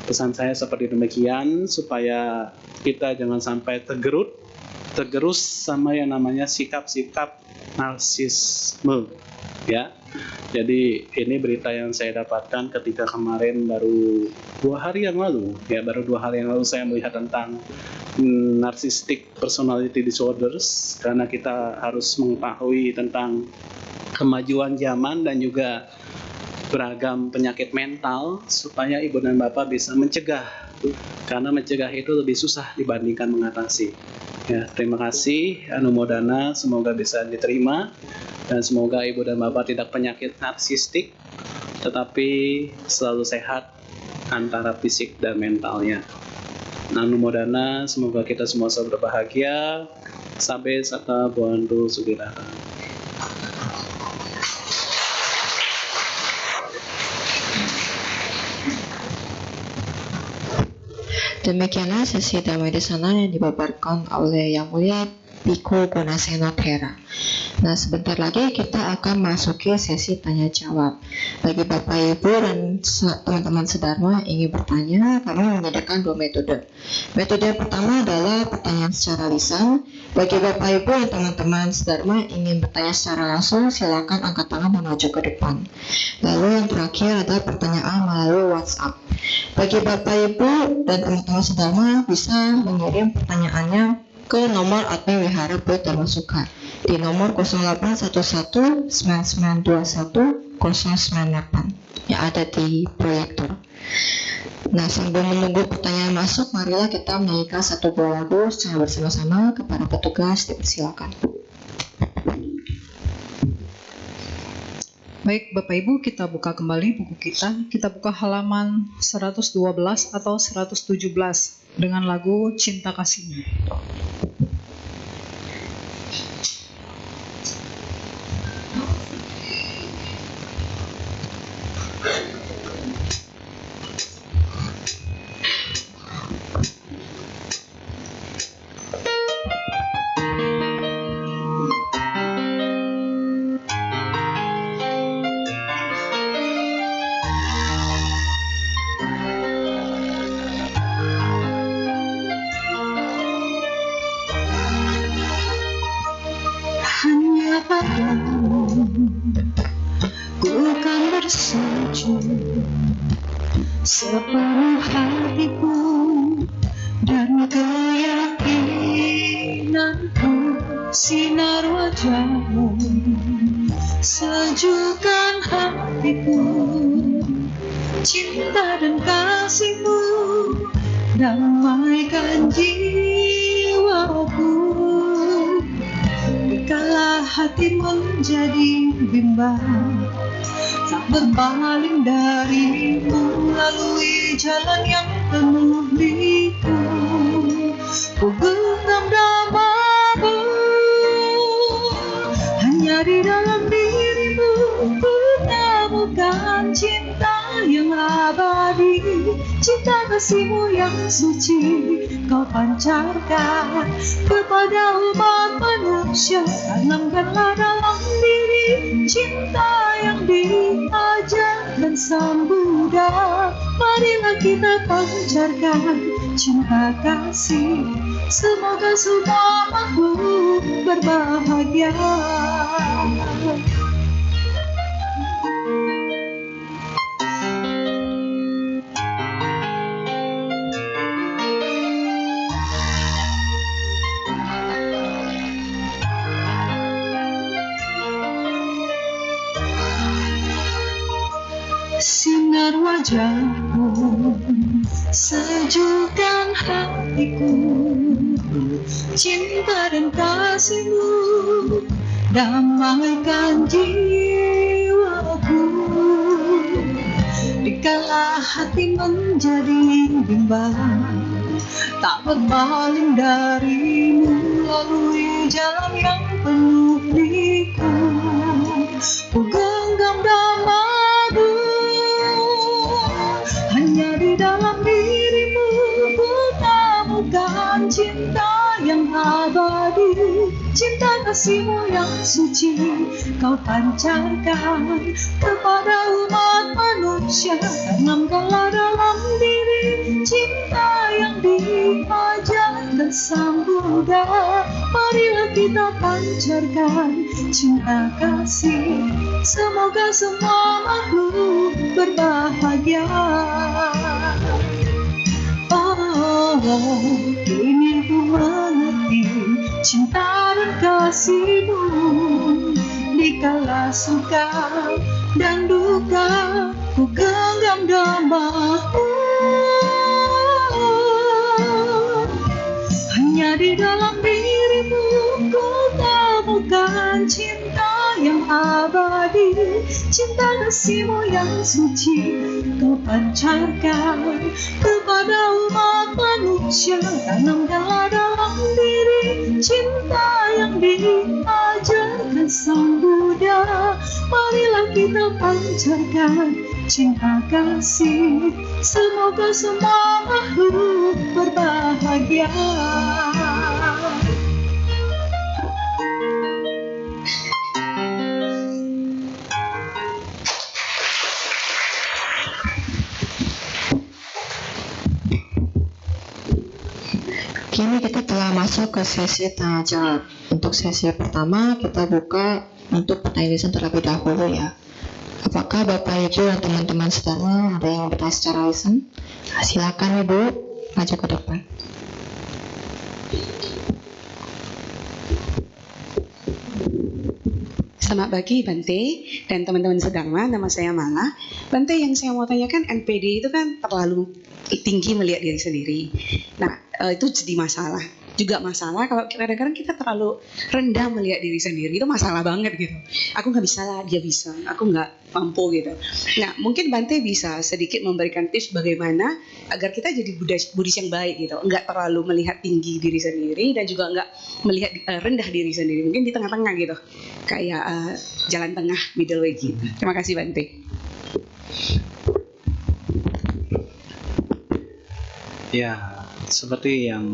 pesan saya seperti demikian, supaya kita jangan sampai tergerus sama yang namanya sikap-sikap narsisme, ya. Jadi ini berita yang saya dapatkan ketika kemarin baru 2 hari yang lalu saya melihat tentang narcissistic personality disorders, karena kita harus mengetahui tentang kemajuan zaman dan juga beragam penyakit mental supaya Ibu dan Bapak bisa mencegah, karena mencegah itu lebih susah dibandingkan mengatasi. Ya, terima kasih, anumodana, semoga bisa diterima dan semoga Ibu dan Bapak tidak penyakit narsistik, tetapi selalu sehat antara fisik dan mentalnya. Anumodana, semoga kita semua selalu berbahagia. Sampai sata Bwantu Sugihara. Demikianlah sesi damai di sana yang dipaparkan oleh Yang Mulia Bhikkhu Gunasena Thera. Nah, sebentar lagi kita akan masuki sesi tanya jawab. Bagi Bapak Ibu dan teman-teman sedharma ingin bertanya, kami menyediakan 2 metode. Metode yang pertama adalah pertanyaan secara lisan. Bagi Bapak Ibu dan teman-teman sedharma ingin bertanya secara langsung, silakan angkat tangan dan maju ke depan. Lalu yang terakhir adalah pertanyaan melalui WhatsApp. Bagi Bapak Ibu dan teman-teman sedharma bisa mengirim pertanyaannya ke nomor admin Wihara Buddha Dharma Sukha di nomor 0811-9921-098 yang ada di proyektor. Nah, sambil menunggu pertanyaan masuk, marilah kita menyanyikan 1 buah lagu secara bersama-sama. Kepada petugas dipersilakan. Baik, Bapak Ibu, kita buka kembali buku kita. Kita buka halaman 112 atau 117 dengan lagu Cinta Kasihmu. Sepenuh hatiku dan keyakinanku, sinar wajahmu sejukkan hatiku, cinta dan kasihmu damaikan jiwaku. Kala hati menjadi bimbang, tak berpaling darimu, lalui jalan yang penuh liku. Ku genggam namamu, hanya di dalam dirimu ku temukan cinta yang abadi, cinta kasihmu yang suci kau pancarkan kepada umat manusia. Tanamkanlah dalam diri cinta yang diajarkan Sang Buddha. muda, marilah kita pancarkan cinta kasih. Semoga semua makhluk berbahagia. Sinar wajahmu sejukkan hatiku, cinta dan kasihmu damaikan jiwaku. Dikala hati menjadi bimbang, tak berpaling darimu, lalui jalan yang penuh liku. Ku genggam namamu, hanya di dalam dirimu ku temukan cinta yang abadi. Cinta kasihmu yang suci kau pancarkan kepada umat manusia. Tanamkanlah dalam diri cinta yang diajarkan Sang Buddha. Marilah kita pancarkan cinta kasih. Semoga semua makhluk berbahagia. Oh, ingin ku mengerti cinta dan kasihmu, dikala suka dan duka ku genggam namamu. Hanya di dalam dirimu ku temukan cinta yang abadi. Cinta kasihmu yang suci kau pancarkan kepada umat manusia. Tanamkanlah dalam diri cinta yang diajarkan Sang Buddha. Marilah kita pancarkan cinta kasih. Semoga semua makhluk berbahagia. Kini kita telah masuk ke sesi tanya jawab. Untuk sesi pertama kita buka untuk pertanyaan lisan terlebih dahulu ya. Apakah Bapak Ibu dan teman-teman sedang ada yang bertanya secara lisan? Silakan Ibu, maju ke depan. Selamat pagi Bante dan teman-teman sedama, nama saya Mala. Bante, yang saya mau tanyakan, NPD itu kan terlalu tinggi melihat diri sendiri. Nah, itu jadi masalah. Juga masalah kalau kadang-kadang kita terlalu rendah melihat diri sendiri, itu masalah banget gitu. Aku nggak bisa lah, dia bisa. Aku nggak mampu gitu. Nah, mungkin Bante bisa sedikit memberikan tips bagaimana agar kita jadi Buddhis yang baik gitu. Nggak terlalu melihat tinggi diri sendiri dan juga nggak melihat rendah diri sendiri. Mungkin di tengah-tengah gitu. Kayak jalan tengah, middle way gitu. Terima kasih Bante. Ya, seperti yang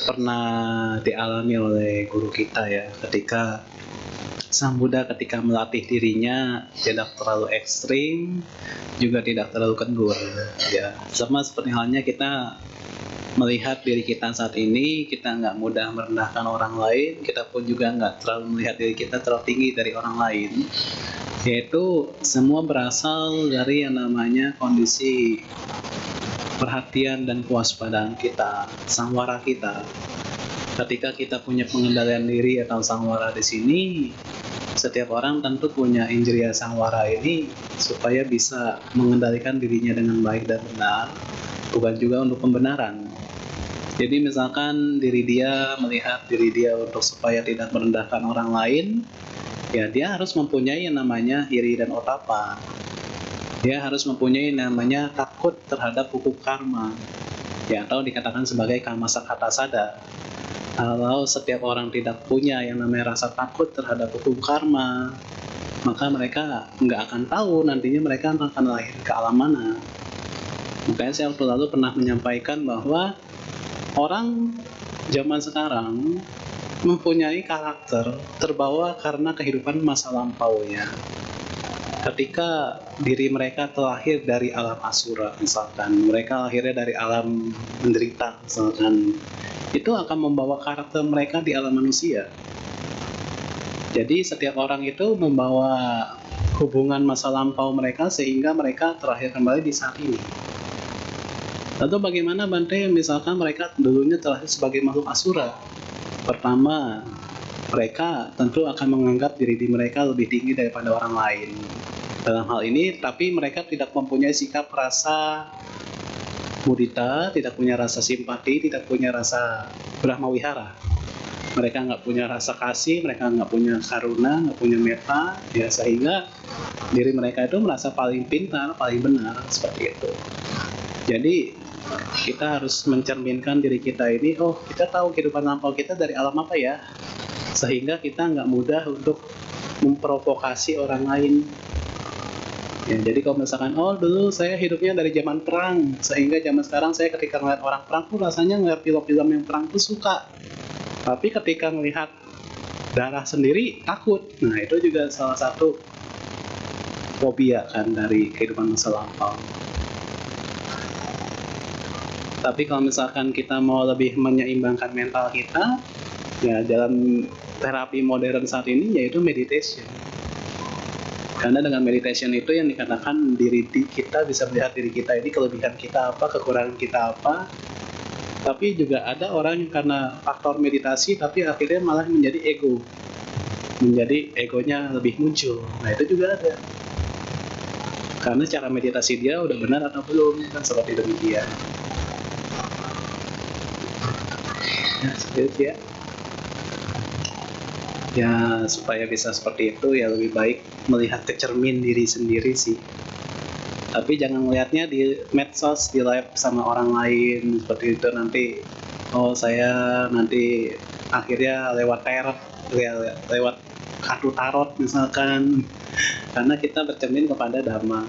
pernah dialami oleh guru kita ya, ketika Sang Buddha ketika melatih dirinya tidak terlalu ekstrim, juga tidak terlalu kendur. Ya, sama seperti halnya kita melihat diri kita saat ini, kita nggak mudah merendahkan orang lain, kita pun juga nggak terlalu melihat diri kita terlalu tinggi dari orang lain. Yaitu semua berasal dari yang namanya kondisi perhatian dan kewaspadaan kita, sangwara kita. Ketika kita punya pengendalian diri atau sangwara di sini, setiap orang tentu punya indriya sangwara ini supaya bisa mengendalikan dirinya dengan baik dan benar, bukan juga untuk pembenaran. Jadi misalkan diri dia melihat diri dia untuk supaya tidak merendahkan orang lain, ya dia harus mempunyai yang namanya hiri dan otapa. Dia harus mempunyai namanya takut terhadap hukum karma, ya, atau dikatakan sebagai kama sakata sada. Kalau setiap orang tidak punya yang namanya rasa takut terhadap hukum karma, maka mereka nggak akan tahu nantinya mereka akan lahir ke alam mana. Makanya saya waktu lalu pernah menyampaikan bahwa orang zaman sekarang mempunyai karakter terbawa karena kehidupan masa lampaunya. ketika diri mereka terlahir dari alam asura, misalkan mereka lahirnya dari alam menderita, misalkan, itu akan membawa karakter mereka di alam manusia. Jadi setiap orang itu membawa hubungan masa lampau mereka sehingga mereka terlahir kembali di saat ini. Lalu bagaimana Bante misalkan mereka dulunya terlahir sebagai makhluk asura? Pertama, mereka tentu akan menganggap diri mereka lebih tinggi daripada orang lain. Dalam hal ini, tapi mereka tidak mempunyai sikap rasa mudita, tidak punya rasa simpati, tidak punya rasa brahmawihara. Mereka nggak punya rasa kasih, mereka nggak punya karuna, nggak punya metta, ya sehingga diri mereka itu merasa paling pintar, paling benar, seperti itu. Jadi kita harus mencerminkan diri kita ini, oh kita tahu kehidupan lampau kita dari alam apa ya, sehingga kita nggak mudah untuk memprovokasi orang lain. Ya, jadi kalau misalkan, oh dulu saya hidupnya dari zaman perang, sehingga zaman sekarang saya ketika ngeliat orang perang tuh rasanya ngeliat film-film yang perang tuh suka. Tapi ketika melihat darah sendiri takut. Nah itu juga salah satu fobia kan dari kehidupan masa lampau. Tapi kalau misalkan kita mau lebih menyeimbangkan mental kita, ya dalam terapi modern saat ini yaitu meditation. Karena dengan meditation itu yang dikatakan diri kita bisa melihat diri kita ini, kelebihan kita apa, kekurangan kita apa. Tapi juga ada orang yang karena faktor meditasi tapi akhirnya malah menjadi ego. Menjadi egonya lebih muncul. Nah itu juga ada. Karena cara meditasi dia udah benar atau belum, kan seperti demikian. Ya, seperti itu ya. Ya supaya bisa seperti itu ya lebih baik melihat kecermin diri sendiri sih. Tapi jangan melihatnya di medsos, di live sama orang lain seperti itu, nanti oh saya nanti akhirnya lewat tarot, lewat kartu tarot misalkan, karena kita bercermin kepada dhamma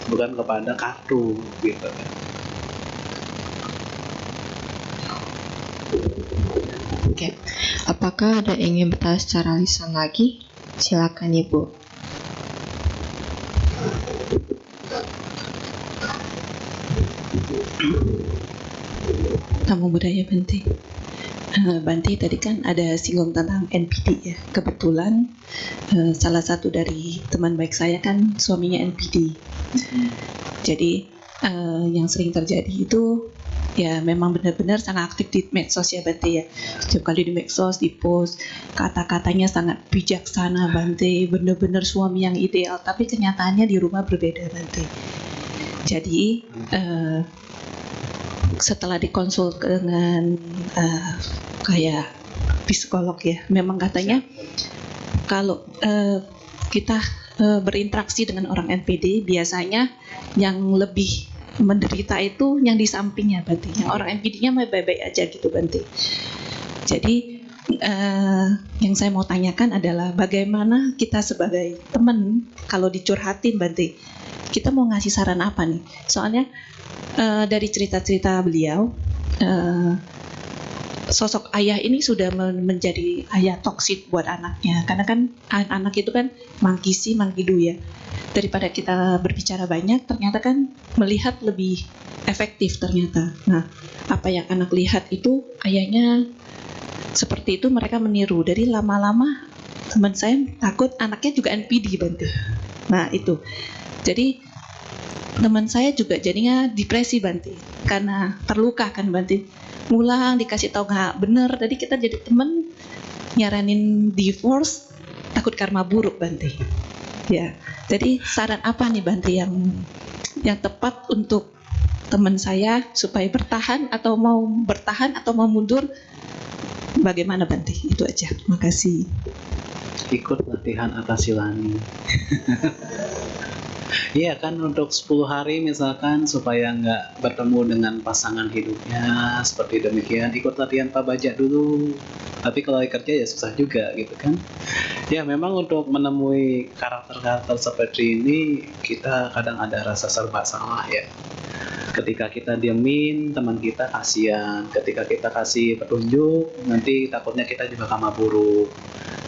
bukan kepada kartu gitu. Oke, apakah ada yang ingin bertanya secara lisan lagi? Silakan Ibu. Tamu budaya Bante. Bante tadi kan ada singgung tentang NPD ya. Kebetulan salah satu dari teman baik saya kan suaminya NPD. Jadi yang sering terjadi itu ya memang benar-benar sangat aktif di medsos ya Bante ya. Setiap kali di medsos di post kata-katanya sangat bijaksana Bante, benar-benar suami yang ideal. Tapi kenyataannya di rumah berbeda Bante. Jadi setelah dikonsul dengan kayak psikolog ya, memang katanya kalau kita berinteraksi dengan orang NPD biasanya yang lebih menderita itu yang di sampingnya Bante. Yang orang NPD-nya baik-baik aja gitu Bante. Jadi yang saya mau tanyakan adalah bagaimana kita sebagai teman kalau dicurhatin Bante, kita mau ngasih saran apa nih? Soalnya dari cerita-cerita beliau, sosok ayah ini sudah menjadi ayah toksik buat anaknya. Karena kan anak itu kan mangkisi mangkidu ya. Daripada kita berbicara banyak, ternyata kan melihat lebih efektif ternyata. Nah, apa yang anak lihat itu ayahnya seperti itu, mereka meniru. Dari lama-lama teman saya takut anaknya juga NPD Bante. Nah itu. Jadi teman saya juga jadinya depresi Bante, karena terluka kan Bante. Ngulang dikasih tahu nggak bener, jadi kita jadi temen nyaranin divorce, takut karma buruk Bante. Ya, jadi saran apa nih Bante yang tepat untuk teman saya supaya bertahan atau mau mundur? Bagaimana Bante? Itu aja. Makasih. Ikut latihan Atasilani. Iya kan, untuk 10 hari misalkan supaya nggak bertemu dengan pasangan hidupnya seperti demikian, ikut latihan pabaja dulu. Tapi kalau kerja ya susah juga gitu kan. Ya memang untuk menemui karakter-karakter seperti ini kita kadang ada rasa serba salah ya. Ketika kita diemin, teman kita kasihan. Ketika kita kasih petunjuk, nanti takutnya kita juga karma buruk.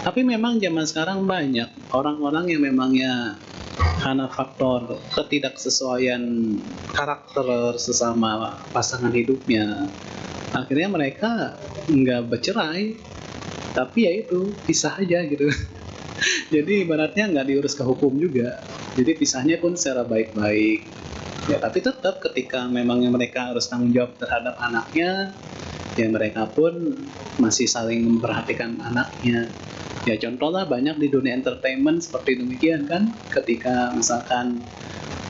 Tapi memang zaman sekarang banyak orang-orang yang memangnya karena faktor ketidaksesuaian karakter sesama pasangan hidupnya, akhirnya mereka nggak bercerai, tapi ya itu pisah aja gitu. Jadi ibaratnya nggak diurus ke hukum juga, jadi pisahnya pun secara baik-baik ya. Tapi tetap ketika memangnya mereka harus tanggung jawab terhadap anaknya, ya mereka pun masih saling memperhatikan anaknya. Ya contoh lah banyak di dunia entertainment seperti demikian kan, ketika misalkan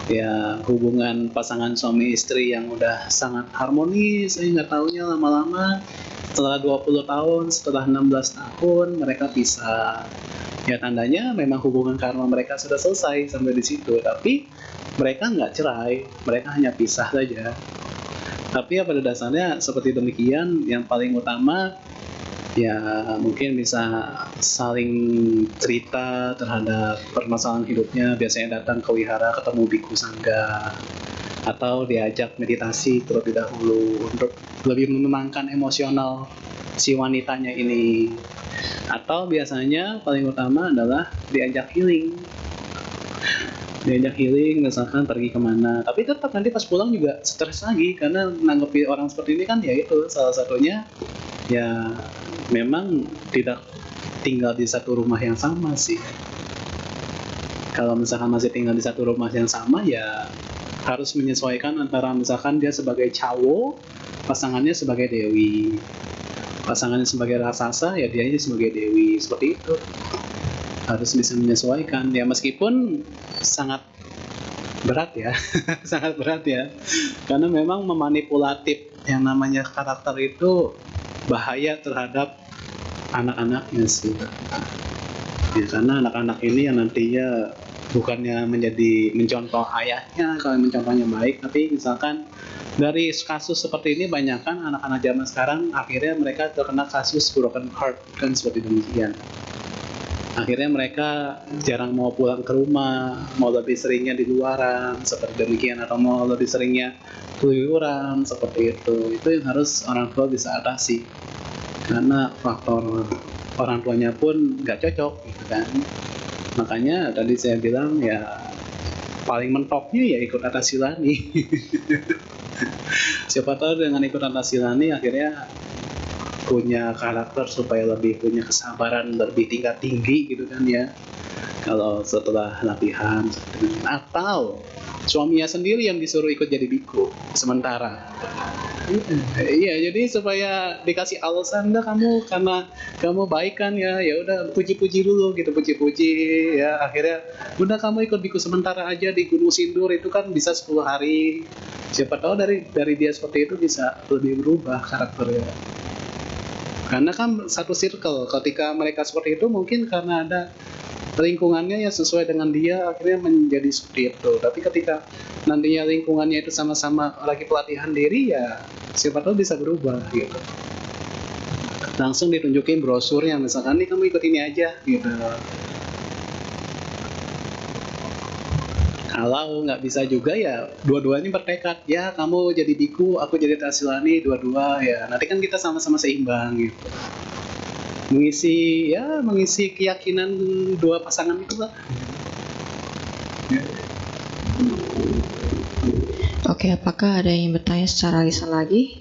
ya hubungan pasangan suami istri yang udah sangat harmonis, nggak taunya lama-lama setelah 20 tahun, setelah 16 tahun mereka pisah. Ya tandanya memang hubungan karma mereka sudah selesai sampai di situ, tapi mereka nggak cerai, mereka hanya pisah saja. Tapi ya pada dasarnya seperti demikian, yang paling utama ya mungkin bisa saling cerita terhadap permasalahan hidupnya, biasanya datang ke wihara ketemu biku sangga, atau diajak meditasi terlebih dahulu untuk lebih menenangkan emosional si wanitanya ini. Atau biasanya paling utama adalah diajak healing misalkan pergi kemana, tapi tetap nanti pas pulang juga stres lagi karena nanggepi orang seperti ini kan. Ya itu salah satunya ya memang tidak tinggal di satu rumah yang sama sih. Kalau misalkan masih tinggal di satu rumah yang sama ya harus menyesuaikan antara misalkan dia sebagai cawo, pasangannya sebagai dewi, pasangannya sebagai raksasa, ya dia sebagai dewi, seperti itu. Harus bisa menyesuaikan ya, meskipun sangat berat ya sangat berat ya, karena memang memanipulatif yang namanya karakter itu bahaya terhadap anak-anaknya sih ya, karena anak-anak ini yang nantinya bukannya mencontoh ayahnya kalau mencontohnya baik, tapi misalkan dari kasus seperti ini banyak kan anak-anak zaman sekarang akhirnya mereka terkena kasus broken heart kan, seperti demikian. Akhirnya mereka jarang mau pulang ke rumah, mau lebih seringnya di luaran seperti demikian, atau mau lebih seringnya keluyuran seperti itu. Itu yang harus orang tua bisa atasi, karena faktor orang tuanya pun nggak cocok gitu kan. Makanya tadi saya bilang ya paling mentoknya ya ikut Atta Silani. Siapa tahu dengan ikut Atta Silani akhirnya punya karakter supaya lebih punya kesabaran lebih tingkat tinggi gitu kan ya, kalau setelah latihan. Atau suaminya sendiri yang disuruh ikut jadi biku sementara. Iya, jadi supaya dikasih alasan, enggak kamu karena kamu baik kan ya, ya udah puji-puji dulu gitu, puji-puji ya, akhirnya udah kamu ikut biku sementara aja di Gunung Sindur itu kan bisa 10 hari. Siapa tahu dari dia seperti itu bisa lebih berubah karakternya. Karena kan satu circle, ketika mereka seperti itu mungkin karena ada lingkungannya yang sesuai dengan dia akhirnya menjadi seperti itu. Tapi ketika nantinya lingkungannya itu sama-sama lagi pelatihan diri ya siapa tahu bisa berubah gitu. Langsung ditunjukin brosurnya, misalkan nih kamu ikut ini aja gitu. Kalau nggak bisa juga ya dua-duanya bertekad, ya kamu jadi biku, aku jadi Atta Silani, dua-dua ya nanti kan kita sama-sama seimbang gitu, mengisi keyakinan dua pasangan itu lah. Oke, apakah ada yang bertanya secara lisan lagi?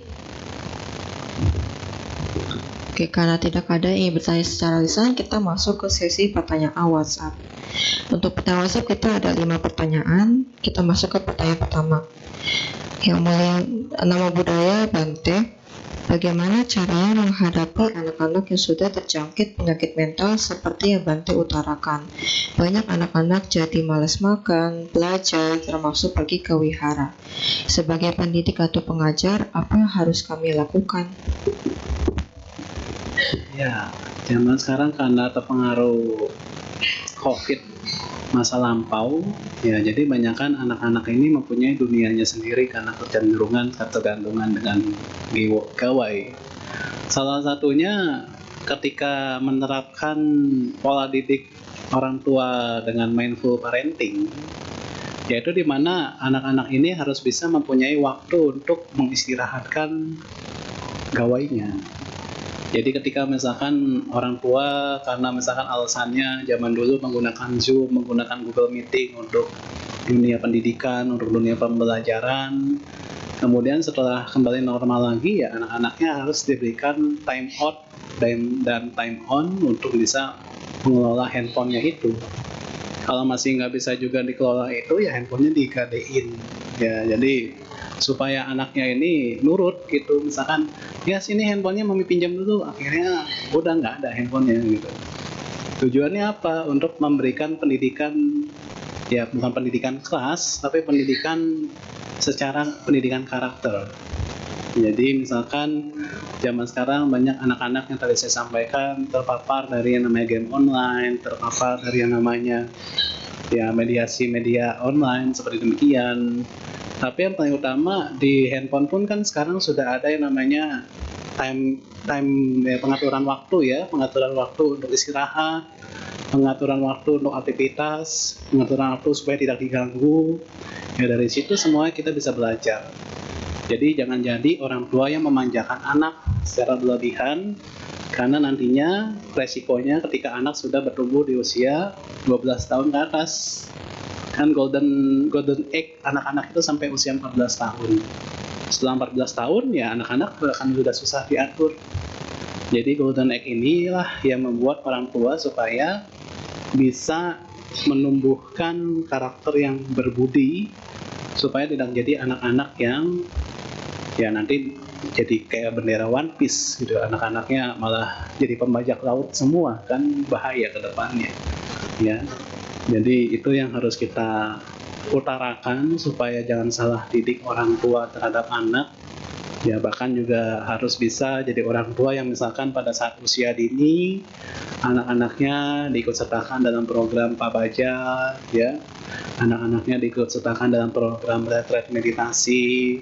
Oke, karena tidak ada yang bertanya secara lisan, kita masuk ke sesi pertanyaan WhatsApp. Untuk pertanyaan WhatsApp kita ada 5 pertanyaan. Kita masuk ke pertanyaan pertama. Yang mulia, nama budaya Bante, bagaimana caranya menghadapi anak-anak yang sudah terjangkit penyakit mental seperti yang Bante utarakan? Banyak anak-anak jadi malas makan, belajar, termasuk pergi ke wihara. Sebagai pendidik atau pengajar, apa yang harus kami lakukan? Ya, zaman sekarang karena terpengaruh COVID masa lampau, ya jadi banyakkan anak-anak ini mempunyai dunianya sendiri karena ketergantungan dengan gawai. Salah satunya ketika menerapkan pola didik orang tua dengan mindful parenting, yaitu di mana anak-anak ini harus bisa mempunyai waktu untuk mengistirahatkan gawainya. Jadi ketika misalkan orang tua karena misalkan alasannya zaman dulu menggunakan Zoom, menggunakan Google Meeting untuk dunia pendidikan, untuk dunia pembelajaran, kemudian setelah kembali normal lagi ya anak-anaknya harus diberikan time out dan time on untuk bisa mengelola handphonenya itu. Kalau masih nggak bisa juga dikelola itu ya handphonenya digadein ya, jadi supaya anaknya ini nurut gitu, misalkan ya sini handphonenya mami pinjam dulu, akhirnya udah nggak ada handphonenya gitu. Tujuannya apa? Untuk memberikan pendidikan, ya bukan pendidikan kelas tapi pendidikan secara pendidikan karakter. Jadi misalkan zaman sekarang banyak anak-anak yang tadi saya sampaikan terpapar dari yang namanya game online, terpapar dari yang namanya ya mediasi media online seperti demikian. Tapi yang paling utama di handphone pun kan sekarang sudah ada yang namanya time ya, pengaturan waktu untuk istirahat, pengaturan waktu untuk aktivitas, pengaturan waktu supaya tidak diganggu. Ya dari situ semua kita bisa belajar. Jadi jangan jadi orang tua yang memanjakan anak secara berlebihan, karena nantinya resikonya ketika anak sudah bertumbuh di usia 12 tahun ke atas. Kan golden age anak-anak itu sampai usia 14 tahun. Setelah 14 tahun ya anak-anak akan sudah susah diatur. Jadi golden age inilah yang membuat orang tua supaya bisa menumbuhkan karakter yang berbudi, supaya tidak jadi anak-anak yang ya nanti jadi kayak bendera One Piece gitu, anak-anaknya malah jadi pembajak laut semua, kan bahaya ke depannya ya. Jadi itu yang harus kita utarakan supaya jangan salah didik orang tua terhadap anak ya, bahkan juga harus bisa jadi orang tua yang misalkan pada saat usia dini anak-anaknya diikutsertakan dalam program Pabaja ya, anak-anaknya diikutsertakan dalam program retret meditasi,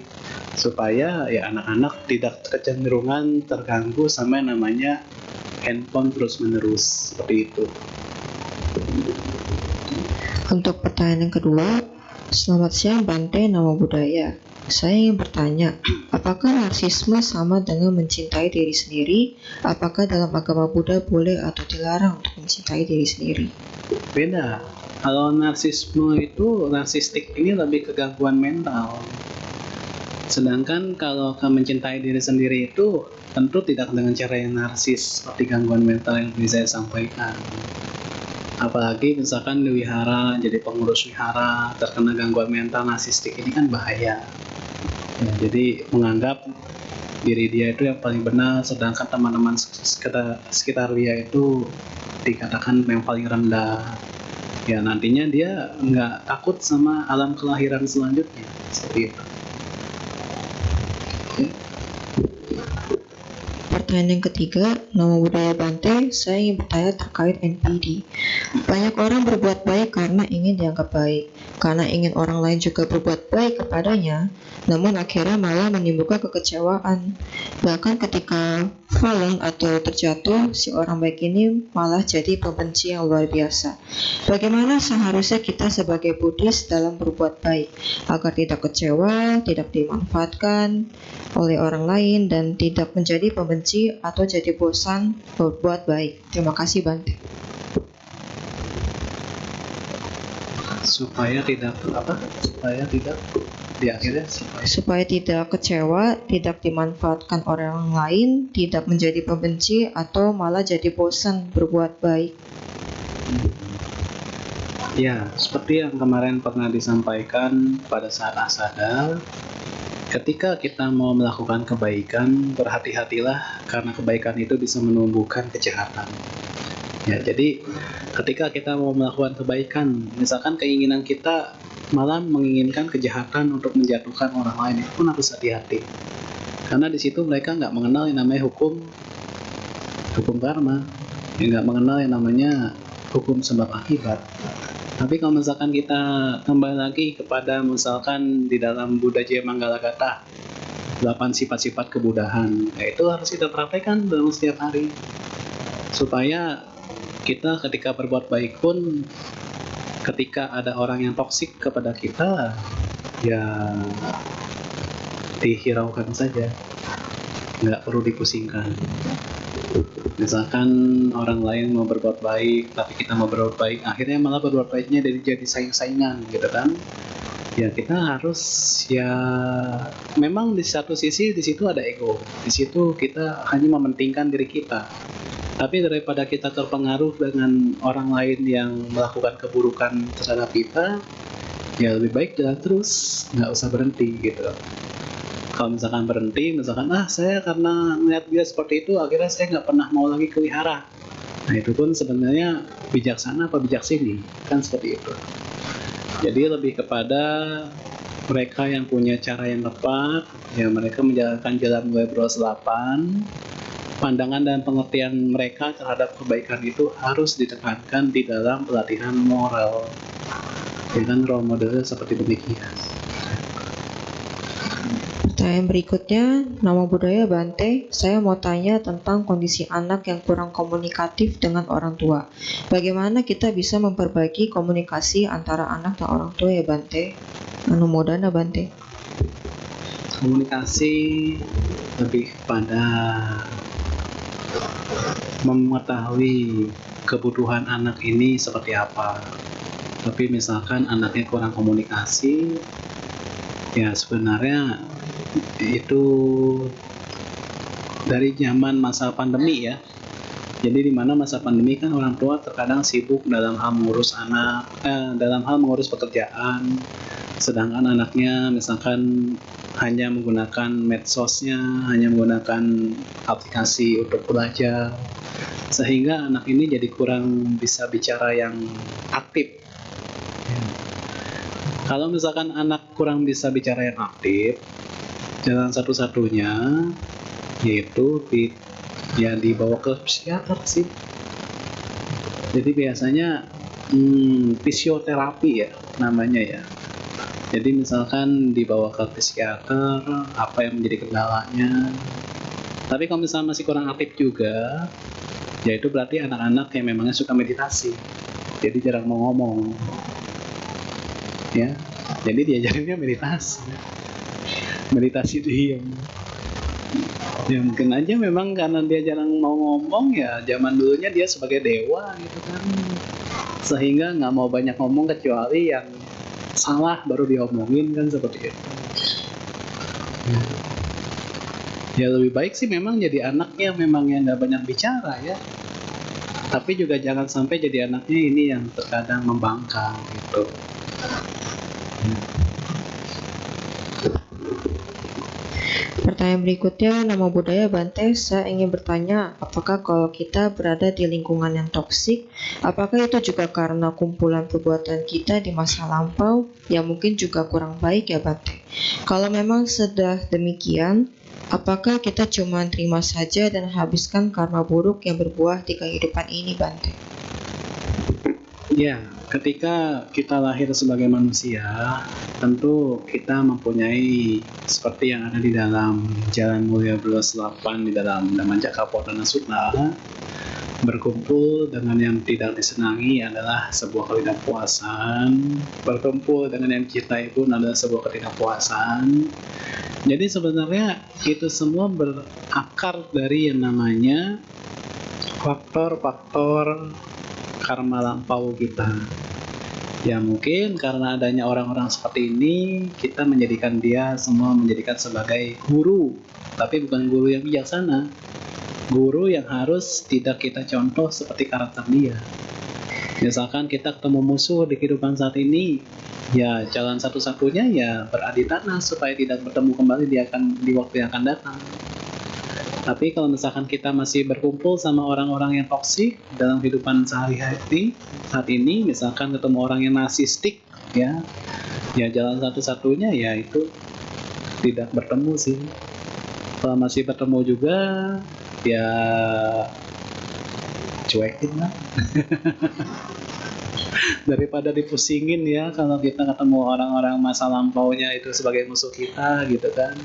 supaya ya anak-anak tidak kecenderungan terganggu sama namanya handphone terus-menerus seperti itu. Untuk pertanyaan yang kedua, selamat siang Bante, nama budaya. Saya ingin bertanya, apakah narsisme sama dengan mencintai diri sendiri? Apakah dalam agama Buddha boleh atau dilarang untuk mencintai diri sendiri? Beda. Kalau narsisme itu, narsistik ini lebih ke gangguan mental. Sedangkan kalau mencintai diri sendiri itu tentu tidak dengan cara yang narsis seperti gangguan mental yang bisa saya sampaikan. Apalagi misalkan di wihara, jadi pengurus wihara terkena gangguan mental narsistik, ini kan bahaya. Ya, jadi menganggap diri dia itu yang paling benar, sedangkan teman-teman sekitar dia itu dikatakan yang paling rendah. Ya nantinya dia nggak takut sama alam kelahiran selanjutnya, seperti itu. Pertanyaan yang ketiga, nama budaya Bante, saya ingin bertanya terkait NPD. Banyak orang berbuat baik karena ingin dianggap baik, karena ingin orang lain juga berbuat baik kepadanya, namun akhirnya malah menimbulkan kekecewaan. Bahkan ketika fallen atau terjatuh, si orang baik ini malah jadi pembenci yang luar biasa. Bagaimana seharusnya kita sebagai Buddhis dalam berbuat baik, agar tidak kecewa, tidak dimanfaatkan oleh orang lain, dan tidak menjadi pembenci atau jadi bosan berbuat baik. Terima kasih Bante. Supaya tidak di akhirnya Supaya tidak kecewa, tidak dimanfaatkan orang lain, tidak menjadi pembenci atau malah jadi bosan berbuat baik. ya, seperti yang kemarin pernah disampaikan pada saat asada, ketika kita mau melakukan kebaikan, berhati-hatilah karena kebaikan itu bisa menumbuhkan kejahatan. Ya, jadi ketika kita mau melakukan kebaikan, misalkan keinginan kita malah menginginkan kejahatan untuk menjatuhkan orang lain, itu pun harus hati-hati. Karena di situ mereka nggak mengenal yang namanya hukum karma, nggak mengenal yang namanya hukum sebab akibat. Tapi kalau misalkan kita kembali lagi kepada misalkan di dalam Buddha Jaya Manggala Gata 8 sifat-sifat kebudahan, itu harus kita praktekkan dalam setiap hari, supaya kita ketika berbuat baik pun, ketika ada orang yang toksik kepada kita, ya dihiraukan saja, nggak perlu dipusingkan. Misalkan orang lain mau berbuat baik, tapi kita mau berbuat baik, akhirnya malah berbuat baiknya jadi saing-saingan gitu kan. Ya kita harus, ya memang di satu sisi di situ ada ego, di situ kita hanya mementingkan diri kita. Tapi daripada kita terpengaruh dengan orang lain yang melakukan keburukan terhadap kita, ya lebih baik jalan terus, nggak usah berhenti gitu. Kalau misalkan berhenti, misalkan saya karena melihat dia seperti itu, akhirnya saya nggak pernah mau lagi ke wihara. Nah itu pun sebenarnya bijaksana apa bijaksini, kan seperti itu. Jadi lebih kepada mereka yang punya cara yang tepat, ya mereka menjalankan jalan Mulia Bros 8. Pandangan dan pengertian mereka terhadap kebaikan itu harus ditekankan di dalam pelatihan moral. Dengan role modelnya seperti demikian. Pertanyaan berikutnya, nama budaya Bante, saya mau tanya tentang kondisi anak yang kurang komunikatif dengan orang tua. Bagaimana kita bisa memperbaiki komunikasi antara anak dan orang tua ya Bante? Anu modana Bante. Komunikasi lebih pada mengetahui kebutuhan anak ini seperti apa. Tapi misalkan anaknya kurang komunikasi, ya sebenarnya itu dari zaman masa pandemi ya. Jadi di mana masa pandemi kan orang tua terkadang sibuk dalam hal mengurus anak, dalam hal mengurus pekerjaan, sedangkan anaknya misalkan hanya menggunakan medsosnya, hanya menggunakan aplikasi untuk belajar, sehingga anak ini jadi kurang bisa bicara yang aktif. Kalau misalkan anak kurang bisa bicara yang aktif, jalan satu-satunya yaitu dibawa ke psikiater sih. Jadi biasanya fisioterapi ya namanya ya. Jadi misalkan dibawa ke psikiater, apa yang menjadi kendalanya. Tapi kalau misalnya masih kurang aktif juga, ya itu berarti anak-anak yang memangnya suka meditasi. Jadi jarang mau ngomong. Ya, jadi diajarinnya meditasi diam. Ya mungkin aja memang karena dia jarang mau ngomong, ya zaman dulunya dia sebagai dewa gitu kan, sehingga nggak mau banyak ngomong kecuali yang salah baru diomongin kan seperti itu. Ya lebih baik sih memang jadi anaknya memang yang nggak banyak bicara ya, tapi juga jangan sampai jadi anaknya ini yang terkadang membangkang gitu. Pertanyaan berikutnya, nama budaya Bante, saya ingin bertanya, apakah kalau kita berada di lingkungan yang toksik, apakah itu juga karena kumpulan perbuatan kita di masa lampau yang mungkin juga kurang baik ya Bante? Kalau memang sudah demikian, apakah kita cuma terima saja dan habiskan karma buruk yang berbuah di kehidupan ini Bante? Ya, ketika kita lahir sebagai manusia, tentu kita mempunyai seperti yang ada di dalam Jalan Mulia Bros 8 di dalam Dhammacakkappawardhana Sutta, berkumpul dengan yang tidak disenangi adalah sebuah ketidakpuasan, berkumpul dengan yang dicintai pun adalah sebuah ketidakpuasan. Jadi sebenarnya itu semua berakar dari yang namanya faktor-faktor karma lampau kita. Ya mungkin karena adanya orang-orang seperti ini, kita menjadikan dia semua menjadikan sebagai guru, tapi bukan guru yang bijaksana. Guru yang harus tidak kita contoh seperti karakter dia. Misalkan kita ketemu musuh di kehidupan saat ini, ya jalan satu-satunya ya beradi tanah supaya tidak bertemu kembali di waktu yang akan datang. Tapi kalau misalkan kita masih berkumpul sama orang-orang yang toksik dalam kehidupan sehari-hari saat ini, misalkan ketemu orang yang narsistik, ya jalan satu-satunya ya itu tidak bertemu sih. Kalau masih bertemu juga, ya cuekin lah. Daripada dipusingin ya kalau kita ketemu orang-orang masa lampaunya itu sebagai musuh kita gitu kan.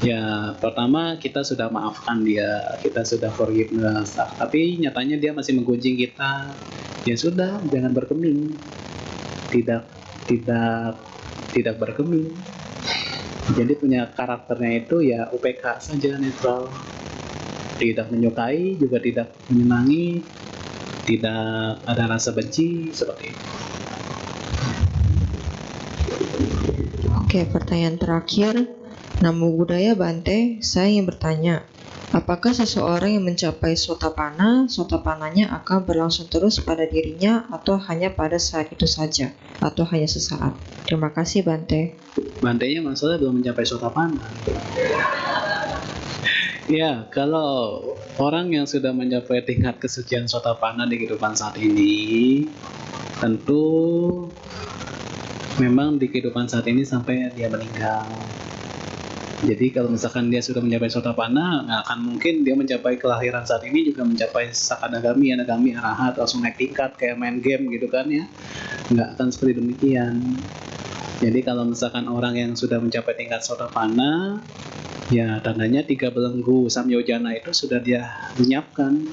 Ya pertama kita sudah maafkan dia, kita sudah forgiveness, tapi nyatanya dia masih menggunjing kita, ya sudah jangan berkeming, tidak berkeming. Jadi punya karakternya itu ya UPK saja, netral. tidak menyukai, juga tidak menyenangi, tidak ada rasa benci, seperti itu. Oke, pertanyaan terakhir. Namo Buddhaya Bante, saya ingin bertanya, apakah seseorang yang mencapai sotapananya akan berlangsung terus pada dirinya atau hanya pada saat itu saja, atau hanya sesaat? Terima kasih Bante. Bantenya masalah belum mencapai sotapanna. Ya, kalau orang yang sudah mencapai tingkat kesucian sotapanna di kehidupan saat ini, tentu memang di kehidupan saat ini sampai dia meninggal. Jadi kalau misalkan dia sudah mencapai sotapanna, nggak akan mungkin dia mencapai kelahiran saat ini juga mencapai sakadagami, anagami, arahat, langsung naik tingkat kayak main game gitu kan ya. Nggak akan seperti demikian. Jadi kalau misalkan orang yang sudah mencapai tingkat sotapanna, ya tandanya 3 belenggu samyojana itu sudah dia lenyapkan.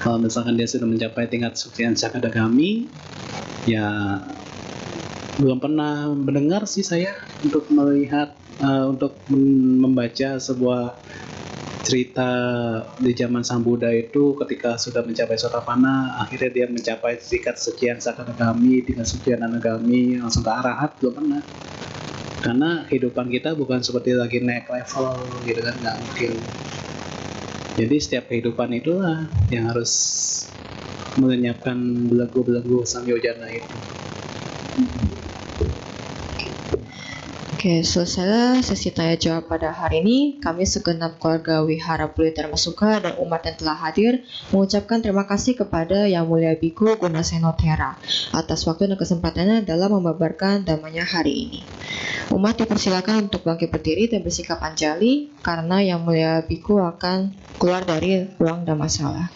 Kalau misalkan dia sudah mencapai tingkat kesucian sakadagami, ya belum pernah mendengar sih saya untuk melihat untuk membaca sebuah cerita di zaman Sang Buddha itu ketika sudah mencapai sotapanna, akhirnya dia mencapai tingkat kesucian sakadagami, tingkat kesucian anagami, langsung ke arahat, belum pernah. Karena kehidupan kita bukan seperti lagi naik level gitu kan, nggak mungkin. Jadi setiap kehidupan itulah yang harus melenyapkan belenggu-belenggu samyojana itu. Oke, selesai sesi tanya jawab pada hari ini. Kami segenap keluarga Wihara Puri Dharma Sukha dan umat yang telah hadir mengucapkan terima kasih kepada Yang Mulia Biku Gunaseno Thera atas waktu dan kesempatannya dalam membabarkan damanya hari ini. Umat dipersilakan untuk bangkit berdiri dan bersikap anjali karena Yang Mulia Biku akan keluar dari ruang dhammasala.